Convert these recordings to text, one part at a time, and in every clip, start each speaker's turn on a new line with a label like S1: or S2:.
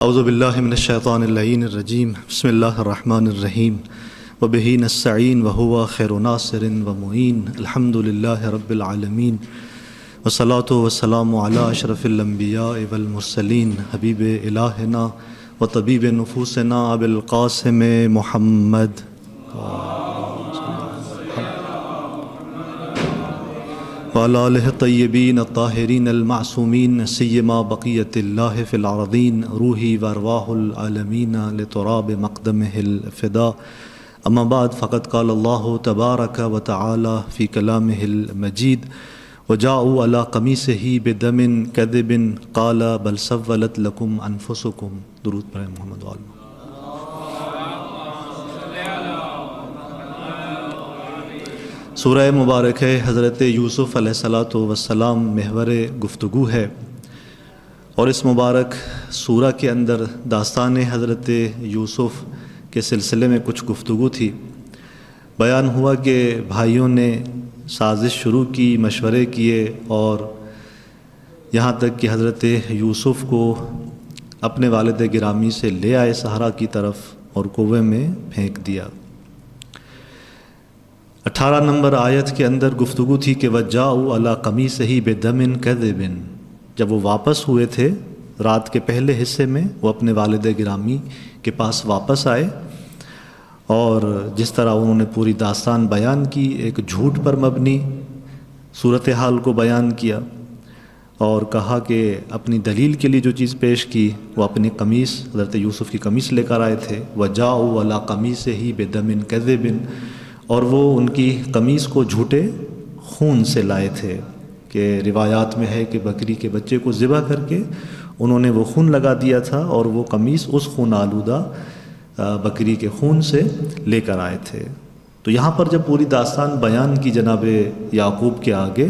S1: اعوذ باللہ من الشیطان اللعین الرجیم بسم اللہ الرحمن الرحیم وبہ نستعین وہو خیر ناصر ومعین الحمد للہ رب العالمین والصلاۃ والسلام علی اشرف الانبیاء والمرسلین حبیب الہنا وطبیب نفوسنا ابی القاسم محمد وعلی آلہ الطیبین الطاہرین المعصومین سیما بقیت اللہ فی الارضین روحی وارواح العالمین لتراب مقدمہ الفدا اما بعد فقد قال اللہ تبارک وتعالی فی کلامہ المجید وجاءوا علی قمیصہ بدم کذب قال بل سولت لکم انفسکم. درود پر محمد وآلہ. سورہ مبارک ہے حضرت یوسف علیہ الصلاۃ والسلام محور گفتگو ہے، اور اس مبارک سورہ کے اندر داستان حضرت یوسف کے سلسلے میں کچھ گفتگو تھی. بیان ہوا کہ بھائیوں نے سازش شروع کی، مشورے کیے، اور یہاں تک کہ حضرت یوسف کو اپنے والد گرامی سے لے آئے صحرا کی طرف اور کنویں میں پھینک دیا. 18 نمبر آیت کے اندر گفتگو تھی کہ وَجَاءُوا عَلَىٰ قَمِيصِهِ بِدَمٍ كَذِبٍ. جب وہ واپس ہوئے تھے رات کے پہلے حصے میں، وہ اپنے والد گرامی کے پاس واپس آئے، اور جس طرح انہوں نے پوری داستان بیان کی، ایک جھوٹ پر مبنی صورتحال کو بیان کیا، اور کہا کہ اپنی دلیل کے لیے جو چیز پیش کی وہ اپنی قمیص، حضرت یوسف کی قمیص لے کر آئے تھے. وَجَاءُوا عَلَىٰ قَمِيصِهِ بِدَمٍ كَذِبٍ، اور وہ ان کی قمیص کو جھوٹے خون سے لائے تھے، کہ روایات میں ہے کہ بکری کے بچے کو ذبح کر کے انہوں نے وہ خون لگا دیا تھا، اور وہ قمیص اس خون آلودہ بکری کے خون سے لے کر آئے تھے. تو یہاں پر جب پوری داستان بیان کی جناب یعقوب کے آگے،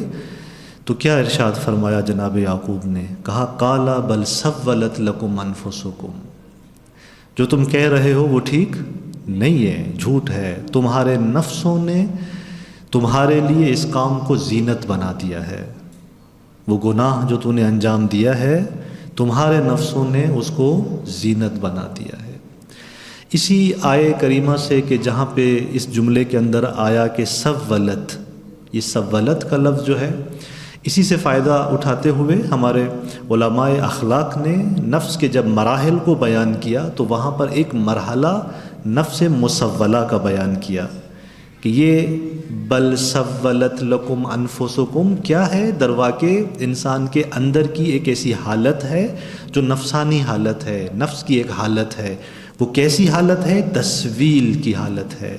S1: تو کیا ارشاد فرمایا جناب یعقوب نے؟ کہا قَالَ بَلْ سَوَّلَتْ لَكُمْ أَنفُسُكُمْ، جو تم کہہ رہے ہو وہ ٹھیک نہیں ہے، جھوٹ ہے. تمہارے نفسوں نے تمہارے لیے اس کام کو زینت بنا دیا ہے. وہ گناہ جو تو نے انجام دیا ہے، تمہارے نفسوں نے اس کو زینت بنا دیا ہے. اسی آیے کریمہ سے کہ جہاں پہ اس جملے کے اندر آیا کہ سولت، یہ سولت کا لفظ جو ہے، اسی سے فائدہ اٹھاتے ہوئے ہمارے علماء اخلاق نے نفس کے جب مراحل کو بیان کیا، تو وہاں پر ایک مرحلہ نفس مسولہ کا بیان کیا کہ یہ بل سولت لکم انفسکم کیا ہے؟ درواقع انسان کے اندر کی ایک ایسی حالت ہے جو نفسانی حالت ہے، نفس کی ایک حالت ہے. وہ کیسی حالت ہے؟ تسویل کی حالت ہے.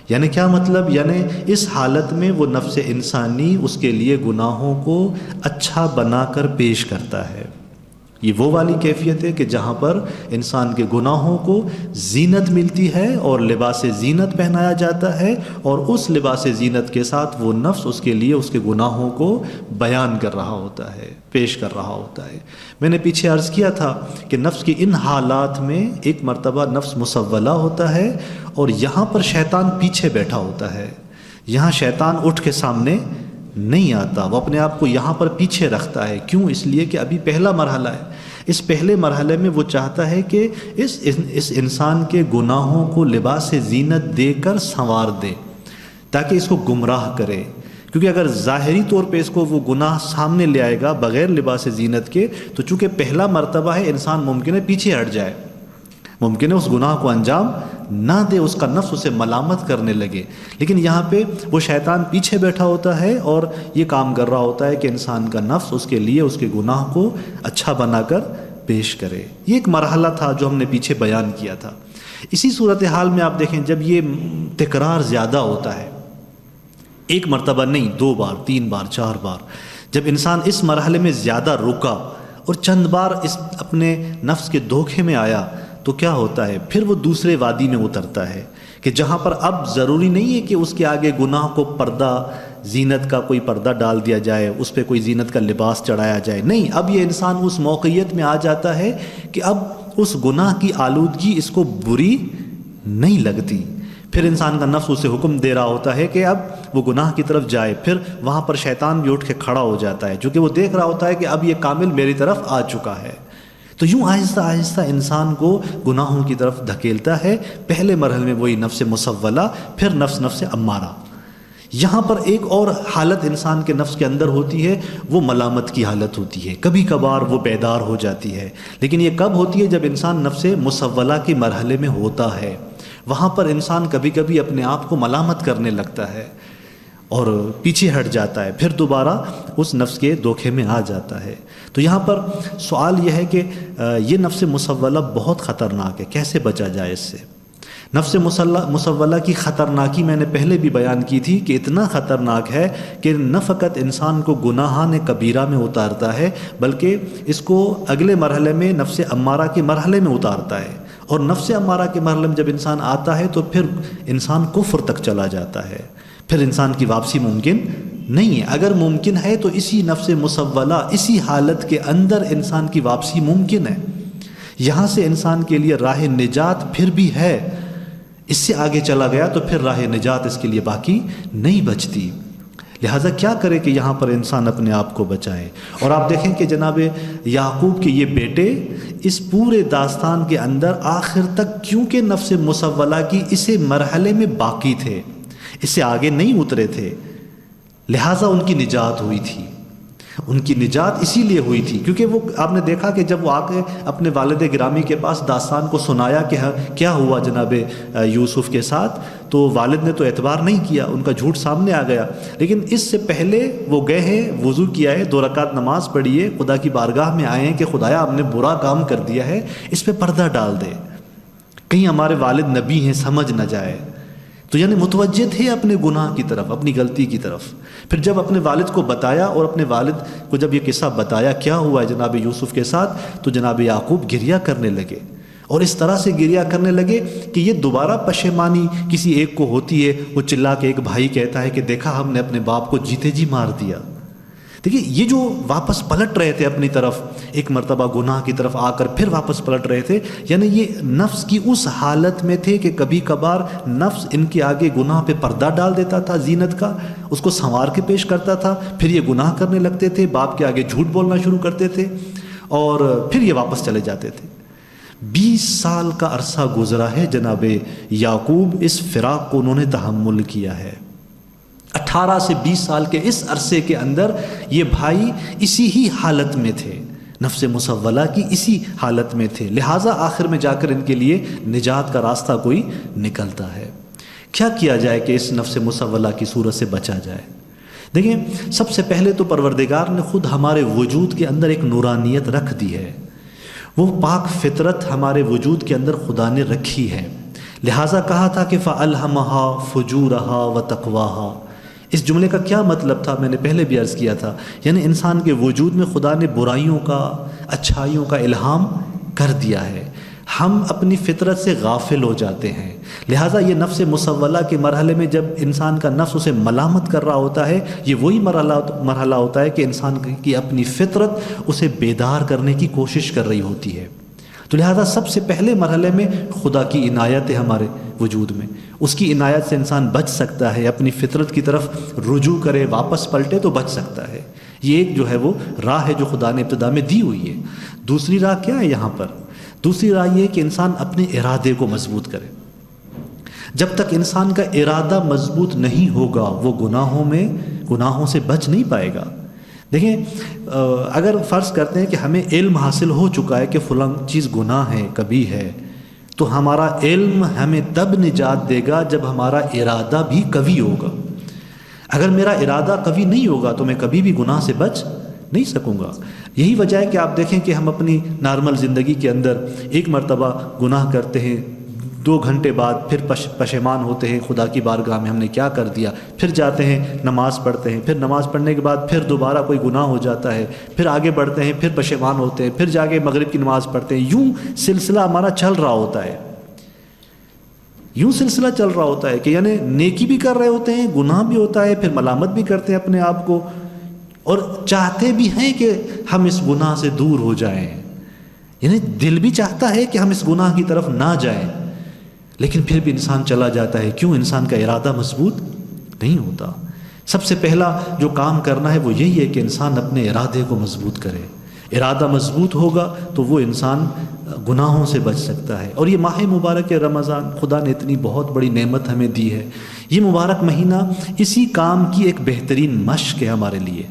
S1: یعنی کیا مطلب؟ یعنی اس حالت میں وہ نفس انسانی اس کے لیے گناہوں کو اچھا بنا کر پیش کرتا ہے. یہ وہ والی کیفیت ہے کہ جہاں پر انسان کے گناہوں کو زینت ملتی ہے اور لباس زینت پہنایا جاتا ہے، اور اس لباس زینت کے ساتھ وہ نفس اس کے لیے اس کے گناہوں کو بیان کر رہا ہوتا ہے، پیش کر رہا ہوتا ہے. میں نے پیچھے عرض کیا تھا کہ نفس کی ان حالات میں ایک مرتبہ نفس مسولہ ہوتا ہے، اور یہاں پر شیطان پیچھے بیٹھا ہوتا ہے. یہاں شیطان اٹھ کے سامنے نہیں آتا، وہ اپنے آپ کو یہاں پر پیچھے رکھتا ہے. کیوں؟ اس لیے کہ ابھی پہلا مرحلہ ہے. اس پہلے مرحلے میں وہ چاہتا ہے کہ اس انسان کے گناہوں کو لباس زینت دے کر سنوار دے، تاکہ اس کو گمراہ کرے. کیونکہ اگر ظاہری طور پہ اس کو وہ گناہ سامنے لے آئے گا بغیر لباس زینت کے، تو چونکہ پہلا مرتبہ ہے، انسان ممکن ہے پیچھے ہٹ جائے، ممکن ہے اس گناہ کو انجام نہ دے، اس کا نفس اسے ملامت کرنے لگے. لیکن یہاں پہ وہ شیطان پیچھے بیٹھا ہوتا ہے اور یہ کام کر رہا ہوتا ہے کہ انسان کا نفس اس کے لیے اس کے گناہ کو اچھا بنا کر پیش کرے. یہ ایک مرحلہ تھا جو ہم نے پیچھے بیان کیا تھا. اسی صورتحال میں آپ دیکھیں، جب یہ تکرار زیادہ ہوتا ہے، ایک مرتبہ نہیں، 2 بار 3 بار 4 بار، جب انسان اس مرحلے میں زیادہ رکا اور چند بار اس اپنے نفس کے دھوکے میں آیا، تو کیا ہوتا ہے؟ پھر وہ دوسرے وادی میں اترتا ہے کہ جہاں پر اب ضروری نہیں ہے کہ اس کے آگے گناہ کو پردہ، زینت کا کوئی پردہ ڈال دیا جائے، اس پہ کوئی زینت کا لباس چڑھایا جائے. نہیں، اب یہ انسان اس موقعیت میں آ جاتا ہے کہ اب اس گناہ کی آلودگی اس کو بری نہیں لگتی. پھر انسان کا نفس اسے حکم دے رہا ہوتا ہے کہ اب وہ گناہ کی طرف جائے. پھر وہاں پر شیطان بھی اٹھ کے کھڑا ہو جاتا ہے، چونکہ وہ دیکھ رہا ہوتا ہے کہ اب یہ کامل میری طرف آ چکا ہے. تو یوں آہستہ آہستہ انسان کو گناہوں کی طرف دھکیلتا ہے. پہلے مرحلے میں وہی نفس مسولہ، پھر نفس امارہ. یہاں پر ایک اور حالت انسان کے نفس کے اندر ہوتی ہے، وہ ملامت کی حالت ہوتی ہے. کبھی کبھار وہ بیدار ہو جاتی ہے، لیکن یہ کب ہوتی ہے؟ جب انسان نفس مسولہ کے مرحلے میں ہوتا ہے. وہاں پر انسان کبھی کبھی اپنے آپ کو ملامت کرنے لگتا ہے اور پیچھے ہٹ جاتا ہے، پھر دوبارہ اس نفس کے دھوکے میں آ جاتا ہے. تو یہاں پر سوال یہ ہے کہ یہ نفس مسولہ بہت خطرناک ہے، کیسے بچا جائے اس سے؟ نفس مسولہ کی خطرناکی میں نے پہلے بھی بیان کی تھی کہ اتنا خطرناک ہے کہ نہ فقط انسان کو گناہان کبیرہ میں اتارتا ہے، بلکہ اس کو اگلے مرحلے میں نفس امارہ کے مرحلے میں اتارتا ہے. اور نفس امارہ کے مرحلے میں جب انسان آتا ہے تو پھر انسان کفر تک چلا جاتا ہے، پھر انسان کی واپسی ممکن نہیں ہے. اگر ممکن ہے تو اسی نفس مسولہ، اسی حالت کے اندر انسان کی واپسی ممکن ہے. یہاں سے انسان کے لیے راہ نجات پھر بھی ہے، اس سے آگے چلا گیا تو پھر راہ نجات اس کے لیے باقی نہیں بچتی. لہٰذا کیا کرے کہ یہاں پر انسان اپنے آپ کو بچائے. اور آپ دیکھیں کہ جناب یعقوب کے یہ بیٹے اس پورے داستان کے اندر آخر تک کیونکہ نفس مسولہ کی اسے مرحلے میں باقی تھے، اس سے آگے نہیں اترے تھے، لہٰذا ان کی نجات ہوئی تھی. ان کی نجات اسی لیے ہوئی تھی کیونکہ وہ آپ نے دیکھا کہ جب وہ آ کے اپنے والد گرامی کے پاس داستان کو سنایا کہ کیا ہوا جناب یوسف کے ساتھ، تو والد نے تو اعتبار نہیں کیا، ان کا جھوٹ سامنے آ گیا. لیکن اس سے پہلے وہ گئے ہیں، وضو کیا ہے، 2 رکعت نماز پڑھی ہے، خدا کی بارگاہ میں آئے ہیں کہ خدایا ہم نے برا کام کر دیا ہے، اس پہ پردہ ڈال دے، کہیں ہمارے والد نبی ہیں سمجھ نہ جائے. تو یعنی متوجہ تھے اپنے گناہ کی طرف، اپنی غلطی کی طرف. پھر جب اپنے والد کو بتایا اور اپنے والد کو جب یہ قصہ بتایا کیا ہوا ہے جناب یوسف کے ساتھ، تو جناب یعقوب گریہ کرنے لگے، اور اس طرح سے گریہ کرنے لگے کہ یہ دوبارہ پشیمانی کسی ایک کو ہوتی ہے. وہ چلا کے ایک بھائی کہتا ہے کہ دیکھا ہم نے اپنے باپ کو جیتے جی مار دیا. دیکھیے یہ جو واپس پلٹ رہے تھے اپنی طرف، ایک مرتبہ گناہ کی طرف آ کر پھر واپس پلٹ رہے تھے، یعنی یہ نفس کی اس حالت میں تھے کہ کبھی کبھار نفس ان کے آگے گناہ پہ پردہ ڈال دیتا تھا زینت کا، اس کو سنوار کے پیش کرتا تھا، پھر یہ گناہ کرنے لگتے تھے، باپ کے آگے جھوٹ بولنا شروع کرتے تھے اور پھر یہ واپس چلے جاتے تھے. 20 سال کا عرصہ گزرا ہے جناب یعقوب، اس فراق کو انہوں نے تحمل کیا ہے. 18 سے 20 سال کے اس عرصے کے اندر یہ بھائی اسی ہی حالت میں تھے، نفس مسولہ کی اسی حالت میں تھے. لہٰذا آخر میں جا کر ان کے لیے نجات کا راستہ کوئی نکلتا ہے. کیا کیا جائے کہ اس نفس مسولہ کی صورت سے بچا جائے؟ دیکھیں سب سے پہلے تو پروردگار نے خود ہمارے وجود کے اندر ایک نورانیت رکھ دی ہے، وہ پاک فطرت ہمارے وجود کے اندر خدا نے رکھی ہے. لہٰذا کہا تھا کہ فَأَلْهَمَهَا فُجُورَهَا وَتَقْوَاهَا. اس جملے کا کیا مطلب تھا میں نے پہلے بھی عرض کیا تھا، یعنی انسان کے وجود میں خدا نے برائیوں کا، اچھائیوں کا الہام کر دیا ہے. ہم اپنی فطرت سے غافل ہو جاتے ہیں. لہٰذا یہ نفس مسولہ کے مرحلے میں جب انسان کا نفس اسے ملامت کر رہا ہوتا ہے، یہ وہی مرحلہ ہوتا ہے کہ انسان کی اپنی فطرت اسے بیدار کرنے کی کوشش کر رہی ہوتی ہے. تو لہٰذا سب سے پہلے مرحلے میں خدا کی عنایت ہے ہمارے وجود میں، اس کی عنایت سے انسان بچ سکتا ہے، اپنی فطرت کی طرف رجوع کرے، واپس پلٹے تو بچ سکتا ہے. یہ ایک جو ہے وہ راہ ہے جو خدا نے ابتدا میں دی ہوئی ہے. دوسری راہ کیا ہے یہاں پر؟ دوسری راہ یہ ہے کہ انسان اپنے ارادے کو مضبوط کرے. جب تک انسان کا ارادہ مضبوط نہیں ہوگا وہ گناہوں سے بچ نہیں پائے گا. دیکھیں اگر فرض کرتے ہیں کہ ہمیں علم حاصل ہو چکا ہے کہ فلاں چیز گناہ ہے، کبھی ہے، تو ہمارا علم ہمیں تب نجات دے گا جب ہمارا ارادہ بھی قوی ہوگا. اگر میرا ارادہ قوی نہیں ہوگا تو میں کبھی بھی گناہ سے بچ نہیں سکوں گا. یہی وجہ ہے کہ آپ دیکھیں کہ ہم اپنی نارمل زندگی کے اندر ایک مرتبہ گناہ کرتے ہیں، 2 گھنٹے بعد پھر پشیمان ہوتے ہیں خدا کی بارگاہ میں ہم نے کیا کر دیا، پھر جاتے ہیں نماز پڑھتے ہیں، پھر نماز پڑھنے کے بعد پھر دوبارہ کوئی گناہ ہو جاتا ہے، پھر آگے بڑھتے ہیں، پھر پشیمان ہوتے ہیں، پھر جا کے مغرب کی نماز پڑھتے ہیں. یوں سلسلہ ہمارا چل رہا ہوتا ہے، یوں سلسلہ چل رہا ہوتا ہے کہ یعنی نیکی بھی کر رہے ہوتے ہیں، گناہ بھی ہوتا ہے، پھر ملامت بھی کرتے ہیں اپنے آپ کو، اور چاہتے بھی ہیں کہ ہم اس گناہ سے دور ہو جائیں. یعنی دل بھی چاہتا ہے کہ ہم اس گناہ کی طرف نہ جائیں، لیکن پھر بھی انسان چلا جاتا ہے. کیوں؟ انسان کا ارادہ مضبوط نہیں ہوتا. سب سے پہلا جو کام کرنا ہے وہ یہی ہے کہ انسان اپنے ارادے کو مضبوط کرے، ارادہ مضبوط ہوگا تو وہ انسان گناہوں سے بچ سکتا ہے۔ اور یہ ماہ مبارک رمضان خدا نے اتنی بہت بڑی نعمت ہمیں دی ہے، یہ مبارک مہینہ اسی کام کی ایک بہترین مشق ہے ہمارے لیے،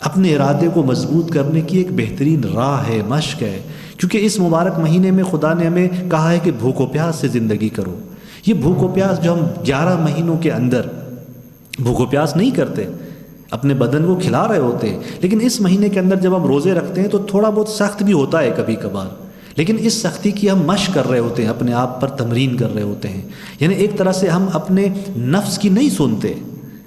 S1: اپنے ارادے کو مضبوط کرنے کی ایک بہترین راہ ہے، مشق ہے، کیونکہ اس مبارک مہینے میں خدا نے ہمیں کہا ہے کہ بھوک و پیاس سے زندگی کرو۔ یہ بھوک و پیاس جو ہم 11 مہینوں کے اندر بھوک و پیاس نہیں کرتے، اپنے بدن کو کھلا رہے ہوتے ہیں، لیکن اس مہینے کے اندر جب ہم روزے رکھتے ہیں تو تھوڑا بہت سخت بھی ہوتا ہے کبھی کبھار، لیکن اس سختی کی ہم مشق کر رہے ہوتے ہیں، اپنے آپ پر تمرین کر رہے ہوتے ہیں، یعنی ایک طرح سے ہم اپنے نفس کی نہیں سنتے،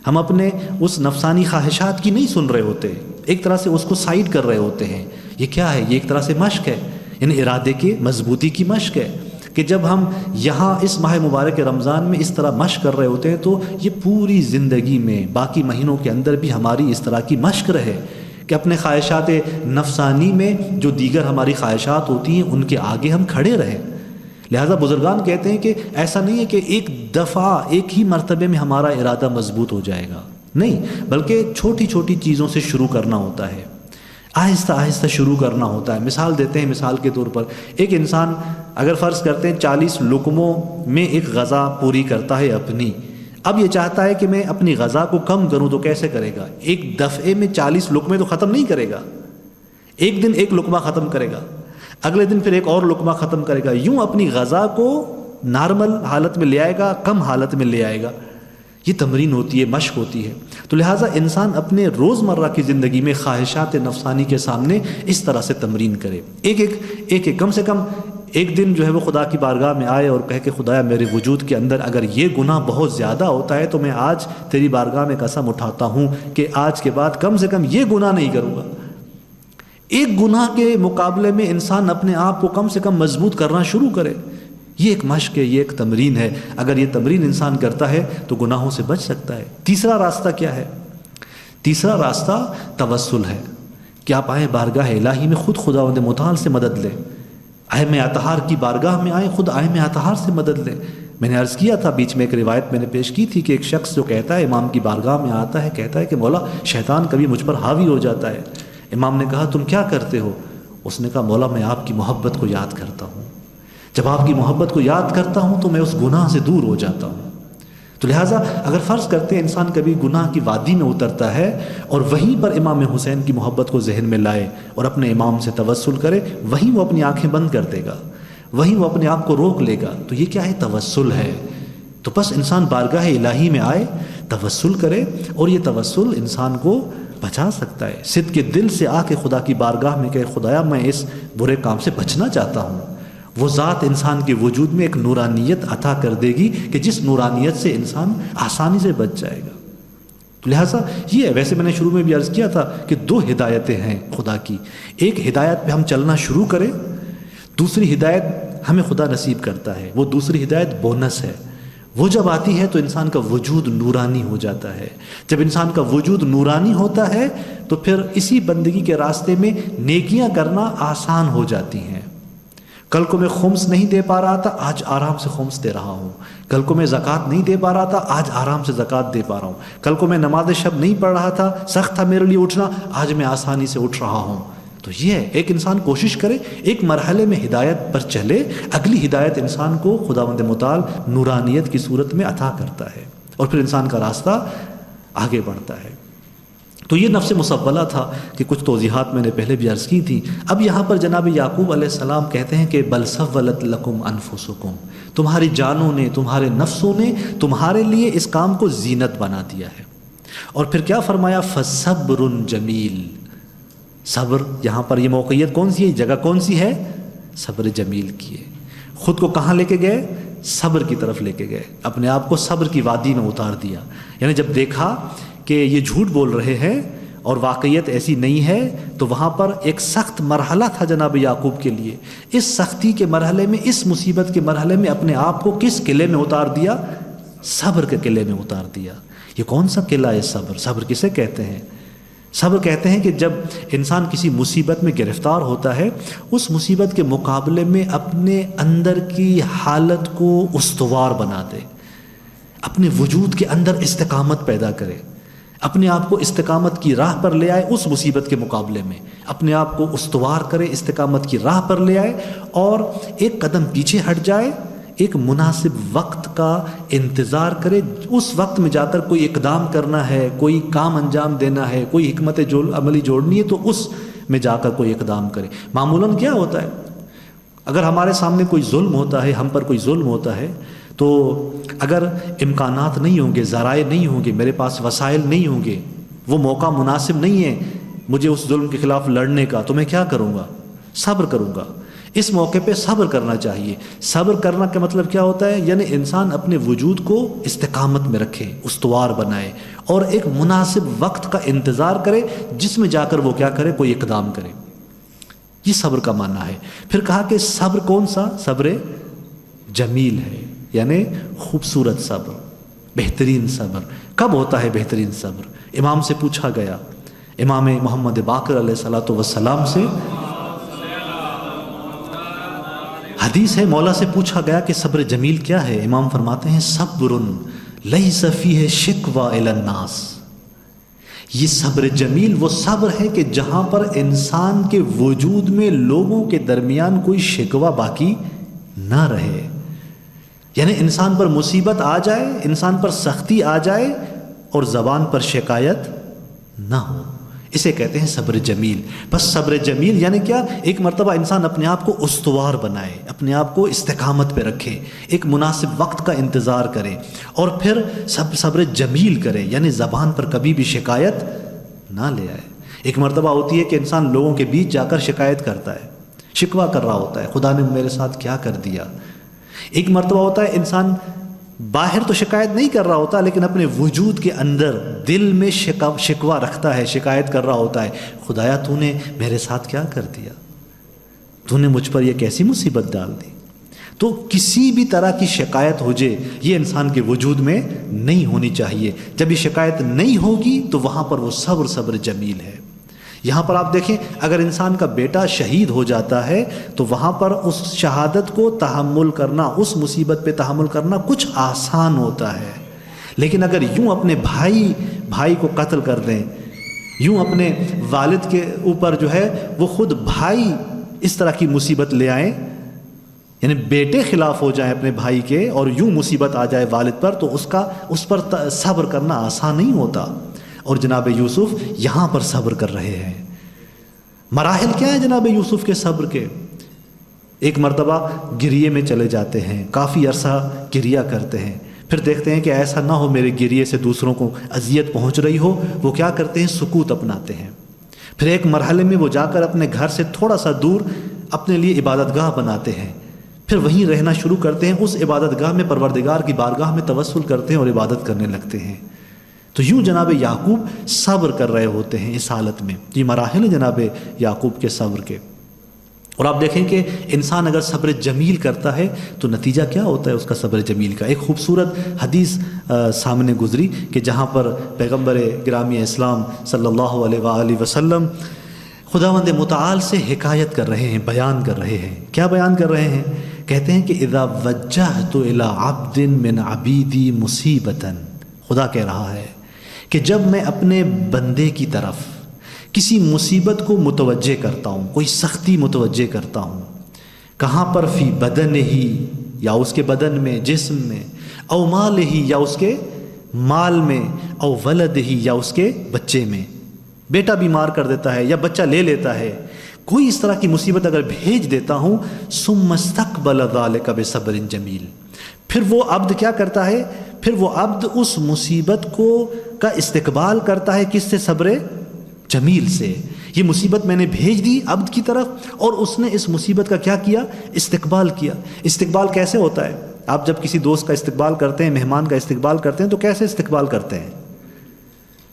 S1: ہم اپنے اس نفسانی خواہشات کی نہیں سن رہے ہوتے، ایک طرح سے اس کو سائیڈ کر رہے ہوتے ہیں۔ یہ کیا ہے؟ یہ ایک طرح سے مشق ہے، یعنی ارادے کی مضبوطی کی مشق ہے کہ جب ہم یہاں اس ماہ مبارک رمضان میں اس طرح مشق کر رہے ہوتے ہیں تو یہ پوری زندگی میں باقی مہینوں کے اندر بھی ہماری اس طرح کی مشق رہے کہ اپنے خواہشات نفسانی میں جو دیگر ہماری خواہشات ہوتی ہیں ان کے آگے ہم کھڑے رہیں۔ لہذا بزرگان کہتے ہیں کہ ایسا نہیں ہے کہ ایک دفعہ ایک ہی مرتبے میں ہمارا ارادہ مضبوط ہو جائے گا، نہیں، بلکہ چھوٹی چھوٹی چیزوں سے شروع کرنا ہوتا ہے، آہستہ آہستہ شروع کرنا ہوتا ہے۔ مثال دیتے ہیں، مثال کے طور پر ایک انسان اگر فرض کرتے ہیں 40 لقموں میں ایک غذا پوری کرتا ہے اپنی، اب یہ چاہتا ہے کہ میں اپنی غذا کو کم کروں تو کیسے کرے گا؟ ایک دفعے میں 40 لقمے تو ختم نہیں کرے گا، ایک دن ایک لقمہ ختم کرے گا، اگلے دن پھر ایک اور لقمہ ختم کرے گا، یوں اپنی غذا کو نارمل حالت میں لے آئے گا، کم حالت میں لے آئے گا۔ یہ تمرین ہوتی ہے، مشق ہوتی ہے۔ تو لہٰذا انسان اپنے روزمرہ کی زندگی میں خواہشات نفسانی کے سامنے اس طرح سے تمرین کرے، ایک کم سے کم ایک دن جو ہے وہ خدا کی بارگاہ میں آئے اور کہے کہ خدایا میرے وجود کے اندر اگر یہ گناہ بہت زیادہ ہوتا ہے تو میں آج تیری بارگاہ میں قسم اٹھاتا ہوں کہ آج کے بعد کم سے کم یہ گناہ نہیں کروں گا۔ ایک گناہ کے مقابلے میں انسان اپنے آپ کو کم سے کم مضبوط کرنا شروع کرے، یہ ایک مشق ہے، یہ ایک تمرین ہے۔ اگر یہ تمرین انسان کرتا ہے تو گناہوں سے بچ سکتا ہے۔ تیسرا راستہ کیا ہے؟ تیسرا راستہ توسل ہے کہ آپ آئیں بارگاہ الہی میں، خود خداوند متعال سے مدد لیں، اہم اطہار کی بارگاہ میں آئیں، خود اہم اطہار سے مدد لیں۔ میں نے عرض کیا تھا، بیچ میں ایک روایت میں نے پیش کی تھی کہ ایک شخص جو کہتا ہے، امام کی بارگاہ میں آتا ہے، کہتا ہے کہ مولا شیطان کبھی مجھ پر حاوی ہو جاتا ہے۔ امام نے کہا تم کیا کرتے ہو؟ اس نے کہا مولا میں آپ کی محبت کو یاد کرتا ہوں، جب آپ کی محبت کو یاد کرتا ہوں تو میں اس گناہ سے دور ہو جاتا ہوں۔ تو لہٰذا اگر فرض کرتے ہیں انسان کبھی گناہ کی وادی میں اترتا ہے اور وہیں پر امام حسین کی محبت کو ذہن میں لائے اور اپنے امام سے توسل کرے، وہیں وہ اپنی آنکھیں بند کر دے گا، وہیں وہ اپنے آپ کو روک لے گا۔ تو یہ کیا ہے؟ توسل ہے۔ تو بس انسان بارگاہ الہی میں آئے، توسل کرے، اور یہ توسل انسان کو بچا سکتا ہے۔ صدق کے دل سے آ کے خدا کی بارگاہ میں کہے خدایا میں اس برے کام سے بچنا چاہتا ہوں، وہ ذات انسان کے وجود میں ایک نورانیت عطا کر دے گی کہ جس نورانیت سے انسان آسانی سے بچ جائے گا۔ تو لہٰذا یہ ہے، ویسے میں نے شروع میں بھی عرض کیا تھا کہ 2 ہدایتیں ہیں خدا کی، ایک ہدایت پہ ہم چلنا شروع کریں، دوسری ہدایت ہمیں خدا نصیب کرتا ہے، وہ دوسری ہدایت بونس ہے، وہ جب آتی ہے تو انسان کا وجود نورانی ہو جاتا ہے۔ جب انسان کا وجود نورانی ہوتا ہے تو پھر اسی بندگی کے راستے میں نیکیاں کرنا آسان ہو جاتی ہیں۔ کل کو میں خمس نہیں دے پا رہا تھا، آج آرام سے خمس دے رہا ہوں۔ کل کو میں زکوٰۃ نہیں دے پا رہا تھا، آج آرام سے زکوٰۃ دے پا رہا ہوں۔ کل کو میں نماز شب نہیں پڑھ رہا تھا، سخت تھا میرے لیے اٹھنا، آج میں آسانی سے اٹھ رہا ہوں۔ تو یہ ہے، ایک انسان کوشش کرے، ایک مرحلے میں ہدایت پر چلے، اگلی ہدایت انسان کو خداوند متعال نورانیت کی صورت میں عطا کرتا ہے، اور پھر انسان کا راستہ آگے بڑھتا ہے۔ تو یہ نفس مصولہ تھا کہ کچھ توضیحات میں نے پہلے بھی عرض کی تھی۔ اب یہاں پر جناب یعقوب علیہ السلام کہتے ہیں کہ بل سولت لکم انفسکم، تمہاری جانوں نے، تمہارے نفسوں نے تمہارے لیے اس کام کو زینت بنا دیا ہے۔ اور پھر کیا فرمایا؟ فصبر جمیل، صبر، یہاں پر یہ موقعیت کون سی ہے، جگہ کون سی ہے؟ صبر جمیل کی ہے۔ خود کو کہاں لے کے گئے؟ صبر کی طرف لے کے گئے، اپنے آپ کو صبر کی وادی میں اتار دیا۔ یعنی جب دیکھا کہ یہ جھوٹ بول رہے ہیں اور واقعیت ایسی نہیں ہے تو وہاں پر ایک سخت مرحلہ تھا جناب یعقوب کے لیے۔ اس سختی کے مرحلے میں، اس مصیبت کے مرحلے میں اپنے آپ کو کس قلعے میں اتار دیا؟ صبر کے قلعے میں اتار دیا۔ یہ کون سا قلعہ ہے صبر؟ صبر کسے کہتے ہیں؟ صبر کہتے ہیں کہ جب انسان کسی مصیبت میں گرفتار ہوتا ہے، اس مصیبت کے مقابلے میں اپنے اندر کی حالت کو استوار بنا دے، اپنے وجود کے اندر استقامت پیدا کرے، اپنے آپ کو استقامت کی راہ پر لے آئے اس مصیبت کے مقابلے میں، اپنے آپ کو استوار کرے، استقامت کی راہ پر لے آئے اور ایک قدم پیچھے ہٹ جائے، ایک مناسب وقت کا انتظار کرے۔ اس وقت میں جا کر کوئی اقدام کرنا ہے، کوئی کام انجام دینا ہے، کوئی حکمت عملی جوڑنی ہے تو اس میں جا کر کوئی اقدام کرے۔ معمولاً کیا ہوتا ہے، اگر ہمارے سامنے کوئی ظلم ہوتا ہے، ہم پر کوئی ظلم ہوتا ہے، تو اگر امکانات نہیں ہوں گے، ذرائع نہیں ہوں گے، میرے پاس وسائل نہیں ہوں گے، وہ موقع مناسب نہیں ہے مجھے اس ظلم کے خلاف لڑنے کا، تو میں کیا کروں گا؟ صبر کروں گا۔ اس موقع پہ صبر کرنا چاہیے۔ صبر کرنا کا مطلب کیا ہوتا ہے؟ یعنی انسان اپنے وجود کو استقامت میں رکھے، استوار بنائے اور ایک مناسب وقت کا انتظار کرے جس میں جا کر وہ کیا کرے؟ کوئی اقدام کرے۔ یہ صبر کا معنی ہے۔ پھر کہا کہ صبر کون سا؟ صبر جمیل ہے، یعنی خوبصورت صبر، بہترین صبر۔ کب ہوتا ہے بہترین صبر؟ امام سے پوچھا گیا، امام محمد باقر علیہ الصلوۃ والسلام سے حدیث ہے، مولا سے پوچھا گیا کہ صبر جمیل کیا ہے؟ امام فرماتے ہیں صبر لیس فیہ شکوى الی الناس۔ یہ صبر جمیل وہ صبر ہے کہ جہاں پر انسان کے وجود میں لوگوں کے درمیان کوئی شکوہ باقی نہ رہے، یعنی انسان پر مصیبت آ جائے، انسان پر سختی آ جائے اور زبان پر شکایت نہ ہو، اسے کہتے ہیں صبر جمیل۔ بس صبر جمیل یعنی کیا؟ ایک مرتبہ انسان اپنے آپ کو استوار بنائے، اپنے آپ کو استقامت پہ رکھے، ایک مناسب وقت کا انتظار کرے اور پھر صبر جمیل کرے، یعنی زبان پر کبھی بھی شکایت نہ لے آئے۔ ایک مرتبہ ہوتی ہے کہ انسان لوگوں کے بیچ جا کر شکایت کرتا ہے، شکوہ کر رہا ہوتا ہے، خدا نے میرے ساتھ کیا کر دیا۔ ایک مرتبہ ہوتا ہے انسان باہر تو شکایت نہیں کر رہا ہوتا لیکن اپنے وجود کے اندر دل میں شکوہ رکھتا ہے، شکایت کر رہا ہوتا ہے، خدایا تو نے میرے ساتھ کیا کر دیا، تو نے مجھ پر یہ کیسی مصیبت ڈال دی۔ تو کسی بھی طرح کی شکایت ہو جائے یہ انسان کے وجود میں نہیں ہونی چاہیے۔ جب یہ شکایت نہیں ہوگی تو وہاں پر وہ صبر جمیل ہے۔ یہاں پر آپ دیکھیں، اگر انسان کا بیٹا شہید ہو جاتا ہے تو وہاں پر اس شہادت کو تحمل کرنا، اس مصیبت پہ تحمل کرنا کچھ آسان ہوتا ہے، لیکن اگر یوں اپنے بھائی کو قتل کر دیں، یوں اپنے والد کے اوپر جو ہے وہ خود بھائی اس طرح کی مصیبت لے آئیں، یعنی بیٹے خلاف ہو جائیں اپنے بھائی کے اور یوں مصیبت آ جائے والد پر، تو اس پر صبر کرنا آسان نہیں ہوتا۔ اور جناب یوسف یہاں پر صبر کر رہے ہیں۔ مراحل کیا ہیں جناب یوسف کے صبر کے؟ ایک مرتبہ گریے میں چلے جاتے ہیں، کافی عرصہ گریا کرتے ہیں، پھر دیکھتے ہیں کہ ایسا نہ ہو میرے گریے سے دوسروں کو اذیت پہنچ رہی ہو، وہ کیا کرتے ہیں؟ سکوت اپناتے ہیں۔ پھر ایک مرحلے میں وہ جا کر اپنے گھر سے تھوڑا سا دور اپنے لیے عبادت گاہ بناتے ہیں، پھر وہیں رہنا شروع کرتے ہیں، اس عبادت گاہ میں پروردگار کی بارگاہ میں توسل کرتے ہیں اور عبادت کرنے لگتے ہیں۔ تو یوں جناب یعقوب صبر کر رہے ہوتے ہیں اس حالت میں۔ یہ مراحل ہیں جناب یعقوب کے صبر کے۔ اور آپ دیکھیں کہ انسان اگر صبر جمیل کرتا ہے تو نتیجہ کیا ہوتا ہے اس کا صبر جمیل کا؟ ایک خوبصورت حدیث سامنے گزری کہ جہاں پر پیغمبر گرامی اسلام صلی اللہ علیہ وآلہ وسلم خداوند متعال سے حکایت کر رہے ہیں، بیان کر رہے ہیں۔ کیا بیان کر رہے ہیں؟ کہتے ہیں کہ اذا وجہت الی عبد من عبیدی مصیبتا، خدا کہہ رہا ہے کہ جب میں اپنے بندے کی طرف کسی مصیبت کو متوجہ کرتا ہوں، کوئی سختی متوجہ کرتا ہوں، کہاں پر؟ فی بدن ہی، یا اس کے بدن میں، جسم میں، او مال ہی، یا اس کے مال میں، او ولد ہی، یا اس کے بچے میں، بیٹا بیمار کر دیتا ہے یا بچہ لے لیتا ہے، کوئی اس طرح کی مصیبت اگر بھیج دیتا ہوں، ثم استقبل ذلک بصبر جمیل، پھر وہ عبد کیا کرتا ہے؟ پھر وہ عبد اس مصیبت کا استقبال کرتا ہے، کس سے؟ صبر جمیل سے۔ یہ مصیبت میں نے بھیج دی عبد کی طرف اور اس نے اس مصیبت کا کیا کیا؟ استقبال کیا۔ استقبال کیسے ہوتا ہے؟ آپ جب کسی دوست کا استقبال کرتے ہیں، مہمان کا استقبال کرتے ہیں تو کیسے استقبال کرتے ہیں؟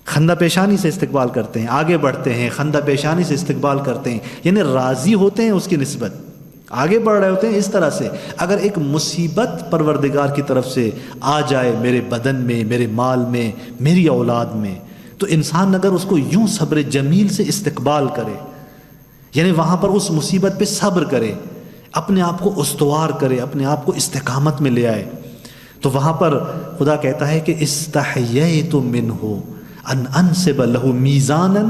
S1: خندہ پیشانی سے استقبال کرتے ہیں، آگے بڑھتے ہیں، خندہ پیشانی سے استقبال کرتے ہیں، یعنی راضی ہوتے ہیں اس کی نسبت، آگے بڑھ رہے ہوتے ہیں اس طرح سے۔ اگر ایک مصیبت پروردگار کی طرف سے آ جائے میرے بدن میں، میرے مال میں، میری اولاد میں، تو انسان اگر اس کو یوں صبر جمیل سے استقبال کرے، یعنی وہاں پر اس مصیبت پہ صبر کرے، اپنے آپ کو استوار کرے، اپنے آپ کو استقامت میں لے آئے، تو وہاں پر خدا کہتا ہے کہ استحییت منہ، ان انصب لہ میزانا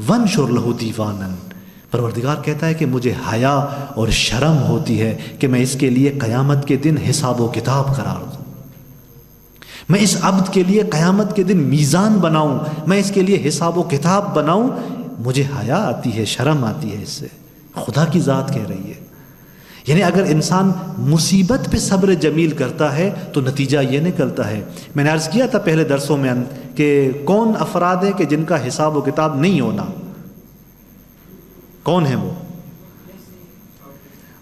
S1: وانشر لہ دیوانا، پروردگار کہتا ہے کہ مجھے حیا اور شرم ہوتی ہے کہ میں اس کے لیے قیامت کے دن حساب و کتاب قرار دوں، میں اس عبد کے لیے قیامت کے دن میزان بناؤں، میں اس کے لیے حساب و کتاب بناؤں، مجھے حیا آتی ہے، شرم آتی ہے اس سے۔ خدا کی ذات کہہ رہی ہے۔ یعنی اگر انسان مصیبت پہ صبر جمیل کرتا ہے تو نتیجہ یہ نکلتا ہے، میں نے عرض کیا تھا پہلے درسوں میں کہ کون افراد ہیں کہ جن کا حساب و کتاب نہیں ہونا، کون ہیں وہ؟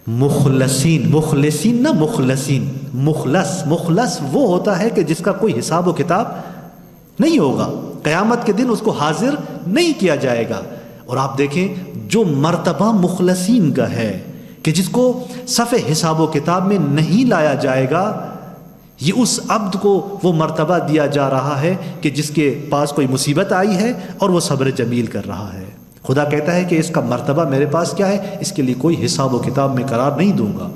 S1: مخلصین، مخلصین نہ مخلصین، مخلص وہ ہوتا ہے کہ جس کا کوئی حساب و کتاب نہیں ہوگا، قیامت کے دن اس کو حاضر نہیں کیا جائے گا۔ اور آپ دیکھیں جو مرتبہ مخلصین کا ہے کہ جس کو صف حساب و کتاب میں نہیں لایا جائے گا، یہ اس عبد کو وہ مرتبہ دیا جا رہا ہے کہ جس کے پاس کوئی مصیبت آئی ہے اور وہ صبر جمیل کر رہا ہے۔ خدا کہتا ہے کہ اس کا مرتبہ میرے پاس کیا ہے، اس کے لیے کوئی حساب و کتاب میں قرار نہیں دوں گا۔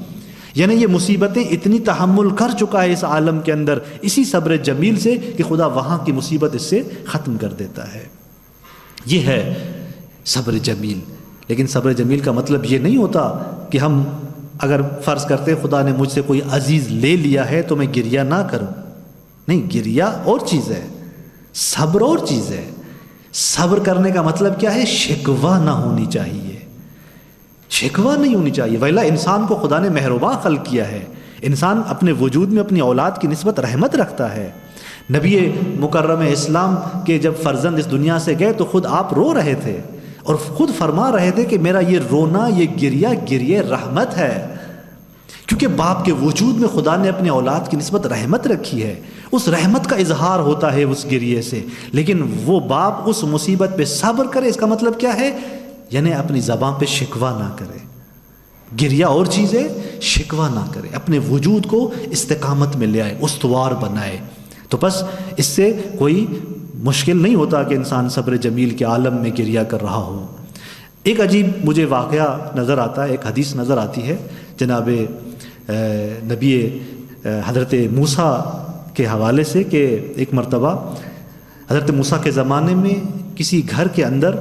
S1: یعنی یہ مصیبتیں اتنی تحمل کر چکا ہے اس عالم کے اندر اسی صبر جمیل سے کہ خدا وہاں کی مصیبت اس سے ختم کر دیتا ہے۔ یہ ہے صبر جمیل۔ لیکن صبر جمیل کا مطلب یہ نہیں ہوتا کہ ہم اگر فرض کرتے خدا نے مجھ سے کوئی عزیز لے لیا ہے تو میں گریہ نہ کروں، نہیں، گریہ اور چیز ہے، صبر اور چیز ہے۔ صبر کرنے کا مطلب کیا ہے؟ شکوہ نہ ہونی چاہیے، شکوہ نہیں ہونی چاہیے، ویلا انسان کو خدا نے مہرباں خلق کیا ہے، انسان اپنے وجود میں اپنی اولاد کی نسبت رحمت رکھتا ہے۔ نبی مکرم اسلام کے جب فرزند اس دنیا سے گئے تو خود آپ رو رہے تھے اور خود فرما رہے تھے کہ میرا یہ رونا، یہ گریہ رحمت ہے، کیونکہ باپ کے وجود میں خدا نے اپنی اولاد کی نسبت رحمت رکھی ہے، اس رحمت کا اظہار ہوتا ہے اس گریے سے۔ لیکن وہ باپ اس مصیبت پہ صبر کرے، اس کا مطلب کیا ہے؟ یعنی اپنی زبان پہ شکوہ نہ کرے، گریہ اور چیز ہے، شکوہ نہ کرے، اپنے وجود کو استقامت میں لے آئے، استوار بنائے۔ تو بس اس سے کوئی مشکل نہیں ہوتا کہ انسان صبر جمیل کے عالم میں گریہ کر رہا ہو۔ ایک عجیب مجھے واقعہ نظر آتا ہے، ایک حدیث نظر آتی ہے جناب نبی حضرت موسیٰ کے حوالے سے کہ ایک مرتبہ حضرت موسیٰ کے زمانے میں کسی گھر کے اندر